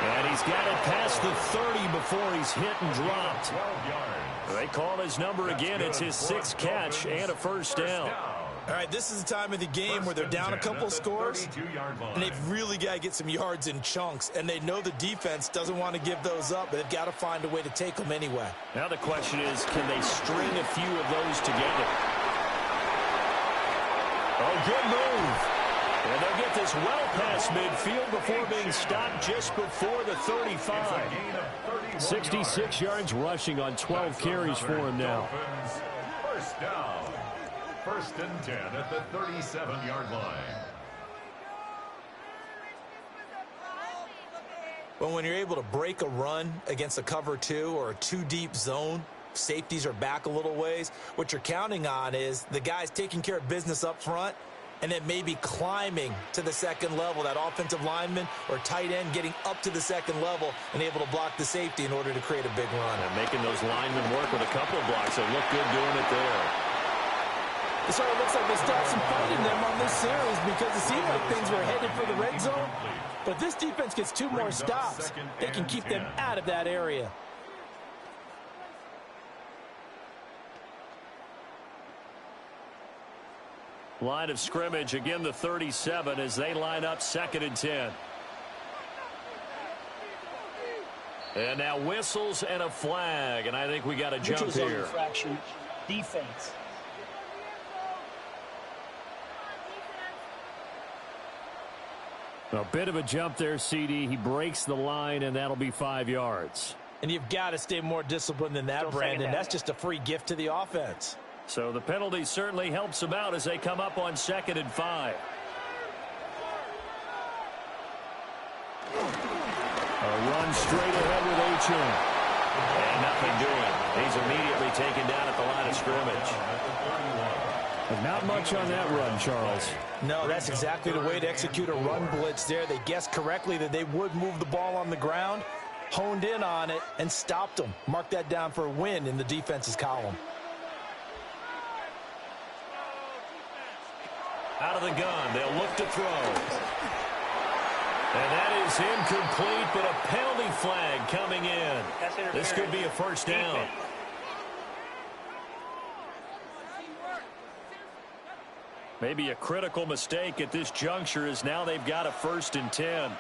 [SPEAKER 4] And he's got it past the 30 before he's hit and dropped. They call his number again. It's his 6th catch and a 1st down.
[SPEAKER 2] All right, this is the time of the game where they're down a couple scores, and they've really got to get some yards in chunks, and they know the defense doesn't want to give those up, but they've got to find a way to take them anyway.
[SPEAKER 4] Now the question is, can they string a few of those together? Oh, good move. And they'll get this well past midfield before being stopped just before the 35. 66 yards rushing on 12 carries for him now.
[SPEAKER 3] 1st down. 1st and 10 at the 37-yard line.
[SPEAKER 2] Well, when you're able to break a run against a cover 2 or a 2-deep zone, safeties are back a little ways. What you're counting on is the guys taking care of business up front and then maybe climbing to the 2nd level, that offensive lineman or tight end getting up to the 2nd level and able to block the safety in order to create a big run.
[SPEAKER 4] And making those linemen work with a couple of blocks. They look good doing it there.
[SPEAKER 2] It sort of looks like they stopped some fight in them on this series because it seemed like things were headed for the red zone. But if this defense gets 2 more stops, they can keep them out of that area.
[SPEAKER 4] Line of scrimmage, again the 37 as they line up 2nd and 10. And now whistles and a flag, and I think we got a jump here.
[SPEAKER 7] Infraction, defense.
[SPEAKER 4] A bit of a jump there, CD. He breaks the line, and that'll be 5 yards.
[SPEAKER 2] And you've got to stay more disciplined than that, Brandon. That's just a free gift to the offense.
[SPEAKER 4] So the penalty certainly helps them out as they come up on 2nd and 5. A run straight ahead with Achane. And nothing doing. He's immediately taken down at the line of scrimmage.
[SPEAKER 5] Not much on that run, Charles.
[SPEAKER 2] No, that's exactly the way to execute a run blitz there. They guessed correctly that they would move the ball on the ground, honed in on it, and stopped them. Mark that down for a win in the defense's column.
[SPEAKER 4] Out of the gun, they'll look to throw. And that is incomplete, but a penalty flag coming in. This could be a 1st down. Maybe a critical mistake at this juncture as now they've got a 1st and 10.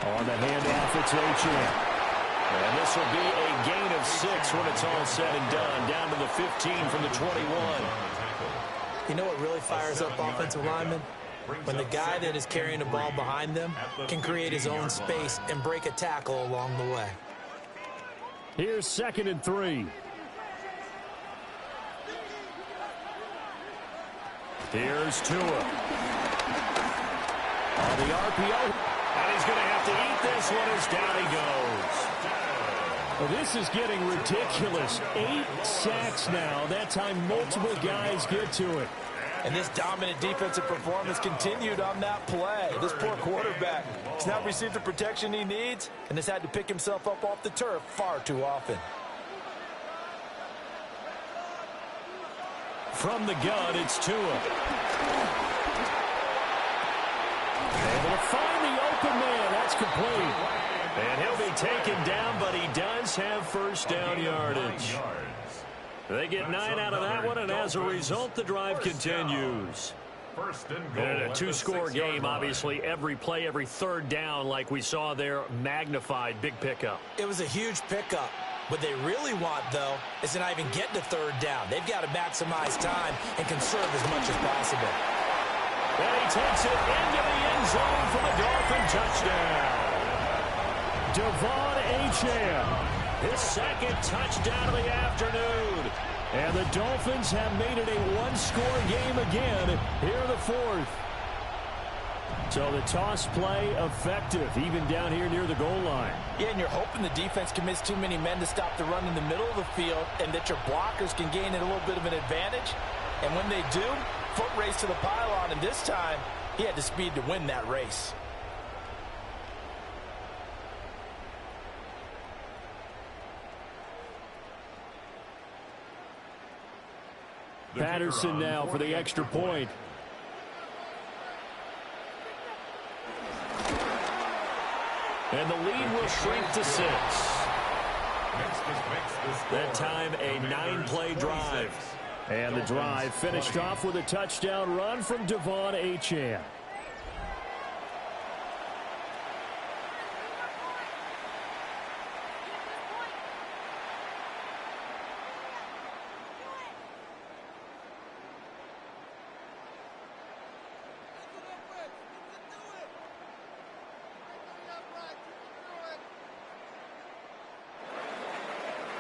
[SPEAKER 4] On the handoff, it's Achane. And this will be a gain of 6 when it's all said and done. Down to the 15 from the 21.
[SPEAKER 2] You know what really fires up offensive linemen? When the guy that is carrying the ball behind them can create his own space and break a tackle along the way.
[SPEAKER 4] Here's 2nd and 3. Here's Tua. On the RPO. And he's going to have to eat this one as down he goes. Well, this is getting ridiculous. 8 sacks now. That time multiple guys get to it.
[SPEAKER 2] And this dominant defensive performance continued on that play. This poor quarterback has not received the protection he needs and has had to pick himself up off the turf far too often.
[SPEAKER 4] From the gun, it's Tua. Able to find the open man. That's complete. And he'll be taken down, but he does have first down yardage. They get 9 out of that one, and as a result, the drive continues. In a two-score game, obviously, every play, every third down, like we saw there, magnified, big pickup.
[SPEAKER 2] It was a huge pickup. What they really want, though, is to not even get to third down. They've got to maximize time and conserve as much as possible.
[SPEAKER 4] And he takes it into the end zone for the Dolphin touchdown. Devon Achane, his second touchdown of the afternoon. And the Dolphins have made it a one-score game again here in the fourth. So the toss play effective, even down here near the goal line.
[SPEAKER 2] Yeah, and you're hoping the defense commits too many men to stop the run in the middle of the field and that your blockers can gain a little bit of an advantage. And when they do, foot race to the pylon, and this time he had the speed to win that race.
[SPEAKER 4] Patterson now for the extra point. And the lead will shrink to 6. That time, a 9-play drive. And the drive finished off with a touchdown run from Devon Achane.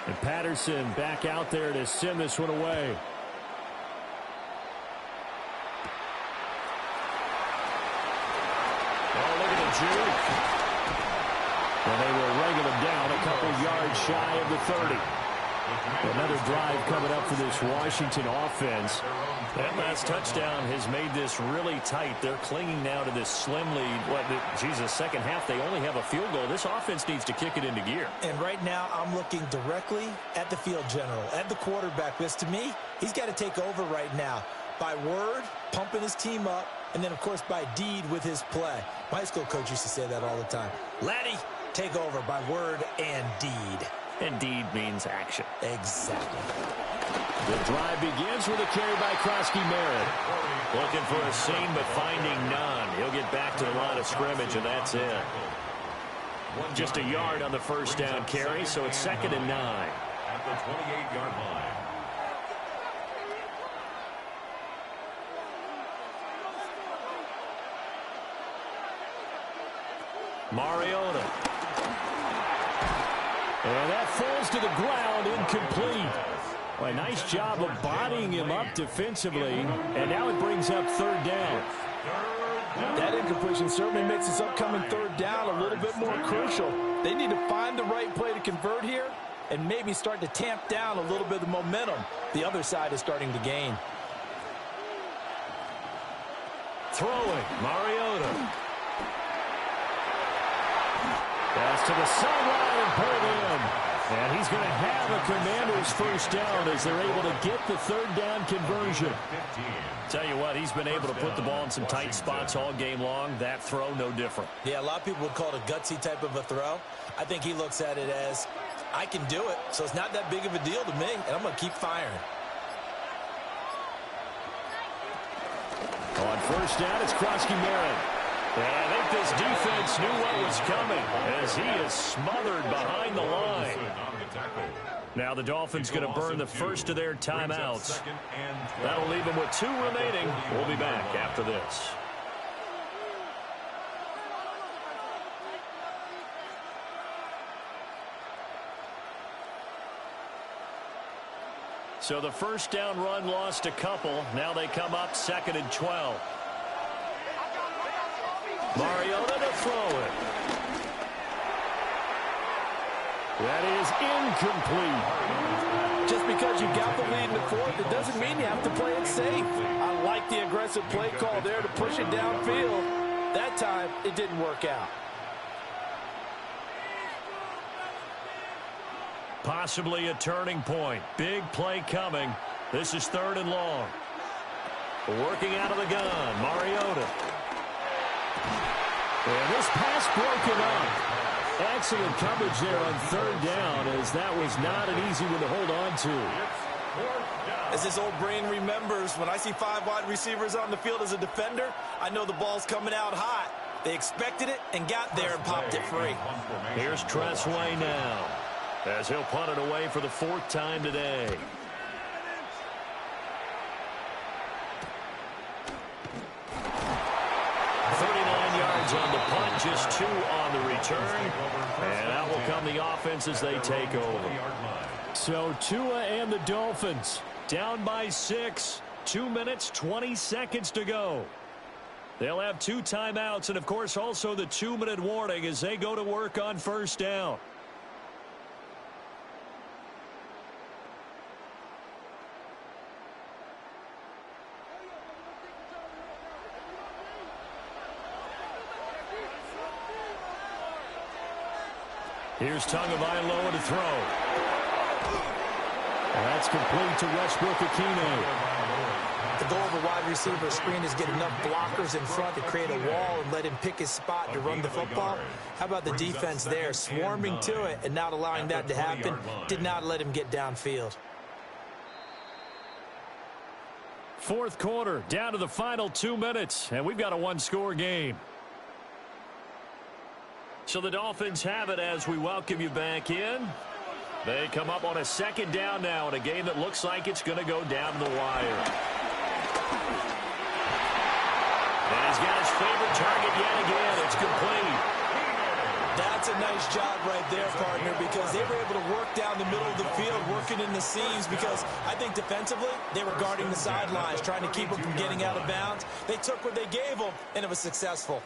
[SPEAKER 4] And Patterson back out there to send this one away. Oh, look at the juke. And they will wrangle him down a couple yards shy of the 30. Another drive coming up for this Washington offense. That last touchdown has made this really tight. They're clinging now to this slim lead. Jesus, second half, they only have a field goal. This offense needs to kick it into gear.
[SPEAKER 2] And right now, I'm looking directly at the field general, at the quarterback. Because to me, he's got to take over right now. By word, pumping his team up, and then, of course, by deed with his play. My high school coach used to say that all the time. Laddie, take over by word and deed.
[SPEAKER 4] And deed means action.
[SPEAKER 2] Exactly.
[SPEAKER 4] The drive begins with a carry by Krosky-Merritt. Looking for a seam, but finding none. He'll get back to the line of scrimmage, and that's it. Just a yard on the first down carry, so it's 2nd and 9.
[SPEAKER 3] At the 28-yard line.
[SPEAKER 4] Mariota. And that falls to the ground, incomplete. Well, a nice job of bodying him up defensively, and now it brings up 3rd down.
[SPEAKER 2] That incompletion certainly makes this upcoming 3rd down a little bit more crucial. They need to find the right play to convert here and maybe start to tamp down a little bit of the momentum the other side is starting to gain.
[SPEAKER 4] Throwing, Mariota. Pass to the sideline and pulled in. And he's going to have a Commanders first down as they're able to get the 3rd down conversion. Tell you what, he's been able to put the ball in some tight spots all game long. That throw, no different.
[SPEAKER 2] Yeah, a lot of people would call it a gutsy type of a throw. I think he looks at it as, I can do it, so it's not that big of a deal to me, and I'm going to keep firing.
[SPEAKER 4] On first down, it's Krosky-Merritt. And I think this defense knew what was coming as he is smothered behind the line. Now the Dolphins going to burn the first of their timeouts. That'll leave them with 2 remaining. We'll be back after this. So the first down run lost a couple. Now they come up 2nd and 12. Mariota to throw it. That is incomplete.
[SPEAKER 2] Just because you got the lead in the 4th, it doesn't mean you have to play it safe. I like the aggressive play call there to push it downfield. That time, it didn't work out.
[SPEAKER 4] Possibly a turning point. Big play coming. This is 3rd and long. Working out of the gun, Mariota. And this pass broken up. Excellent coverage there on third down, as that was not an easy one to hold on to.
[SPEAKER 2] As this old brain remembers, when I see 5 wide receivers on the field as a defender, I know the ball's coming out hot. They expected it and got there and popped it free.
[SPEAKER 1] Here's Tressway now, as he'll punt it away for the 4th time today. On the punt, just 2 on the return, and out will come the offense as they take over.
[SPEAKER 4] So Tua and the Dolphins
[SPEAKER 1] down by 6, 2 minutes, 20 seconds to go. They'll have 2 timeouts and, of course, also the 2-minute warning as they go to work on first down. Here's Tagovailoa to throw. And that's complete to Westbrook-Ikhine.
[SPEAKER 2] The goal of a wide receiver screen is get enough blockers in front to create a wall and let him pick his spot to run the football. How about the defense there, swarming to it and not allowing that to happen? Did not let him get downfield.
[SPEAKER 1] 4th quarter, down to the final 2 minutes, and we've got a 1-score game. So the Dolphins have it as we welcome you back in. They come up on a 2nd down now in a game that looks like it's going to go down the wire. And he's got his favorite target yet again. It's complete.
[SPEAKER 2] That's a nice job right there, partner, because they were able to work down the middle of the field, working in the seams, because I think defensively they were guarding the sidelines, trying to keep them from getting out of bounds. They took what they gave them, and it was successful.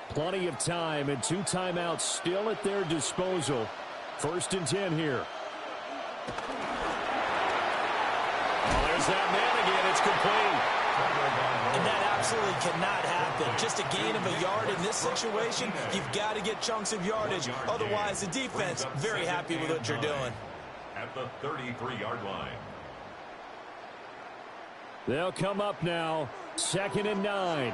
[SPEAKER 4] Plenty of time and 2 timeouts still at their disposal. 1st and 10 here.
[SPEAKER 1] Oh, there's that man again. It's complete.
[SPEAKER 2] And that absolutely cannot happen. Just a gain of a yard in this situation, you've got to get chunks of yardage. Otherwise, the defense, very happy with what you're doing.
[SPEAKER 3] At the 33-yard line.
[SPEAKER 4] They'll come up now. 2nd and 9.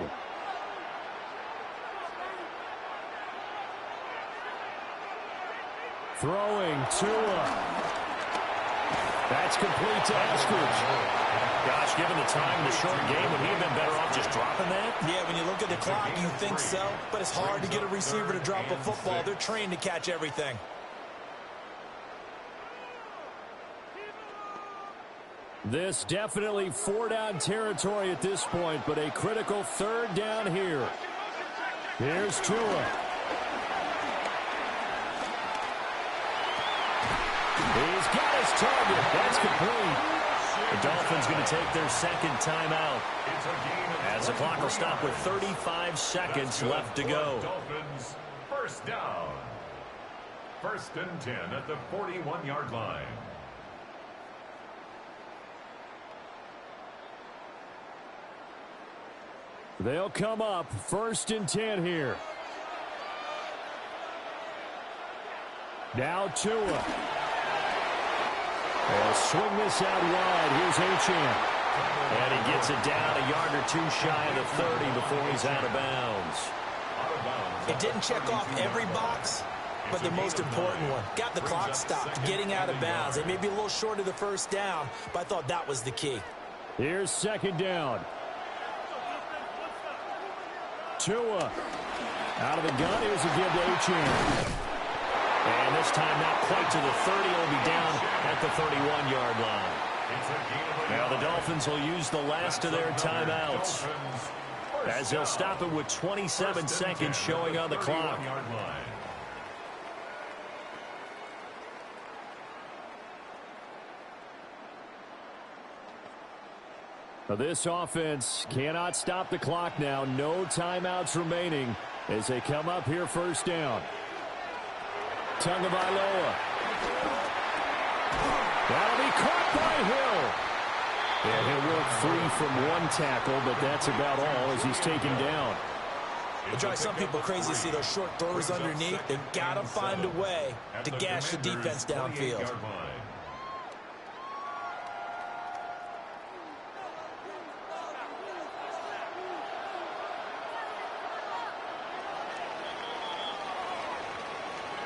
[SPEAKER 4] Throwing Tua. That's complete to Eskridge.
[SPEAKER 1] Gosh, given the time in the short game, would he have been better off just dropping that?
[SPEAKER 2] Yeah, when you look at the clock, you think so. But it's hard to get a receiver to drop a football. They're trained to catch everything.
[SPEAKER 4] This definitely 4-down territory at this point, but a critical 3rd down here. Here's Tua.
[SPEAKER 1] He's got his target. That's complete. The Dolphins going to take their 2nd timeout, as the clock will stop with 35 seconds left to go.
[SPEAKER 3] Dolphins, 1st down. 1st and 10 at the 41-yard line.
[SPEAKER 4] They'll come up 1st and 10 here. Now Tua. They'll swing this out wide. Here's Achane.
[SPEAKER 1] And he gets it down a yard or 2 shy of the 30 before he's out of bounds.
[SPEAKER 2] It didn't check off every box, but the most important one. Got the clock stopped, getting out of bounds. They may be a little short of the 1st down, but I thought that was the key.
[SPEAKER 4] Here's 2nd down. Tua. Out of the gun. Here's a give to Achane.
[SPEAKER 1] And this time not quite to the 30. It'll be down at the 31-yard line. Now the Dolphins will use the last of their timeouts, as they'll stop it with 27 seconds showing on the clock.
[SPEAKER 4] Now this offense cannot stop the clock now. No timeouts remaining as they come up here 1st down. Tagovailoa. That'll be caught by Hill. And he'll work free from 1 tackle, but that's about all as he's taken down.
[SPEAKER 2] It drives some people crazy to see those short throws underneath. They've got to find a way to gash the defense downfield.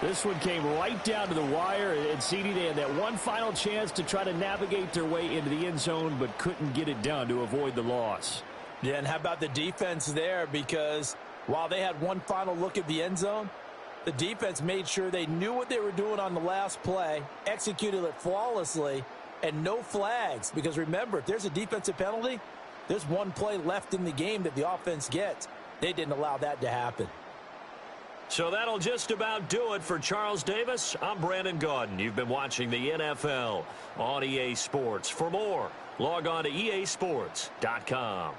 [SPEAKER 4] This one came right down to the wire, and CD, they had that one final chance to try to navigate their way into the end zone, but couldn't get it done to avoid the loss.
[SPEAKER 2] Yeah, and how about the defense there? Because while they had one final look at the end zone, the defense made sure they knew what they were doing on the last play, executed it flawlessly, and no flags. Because remember, if there's a defensive penalty, there's one play left in the game that the offense gets. They didn't allow that to happen.
[SPEAKER 1] So that'll just about do it for Charles Davis. I'm Brandon Gaudin. You've been watching the NFL on EA Sports. For more, log on to easports.com.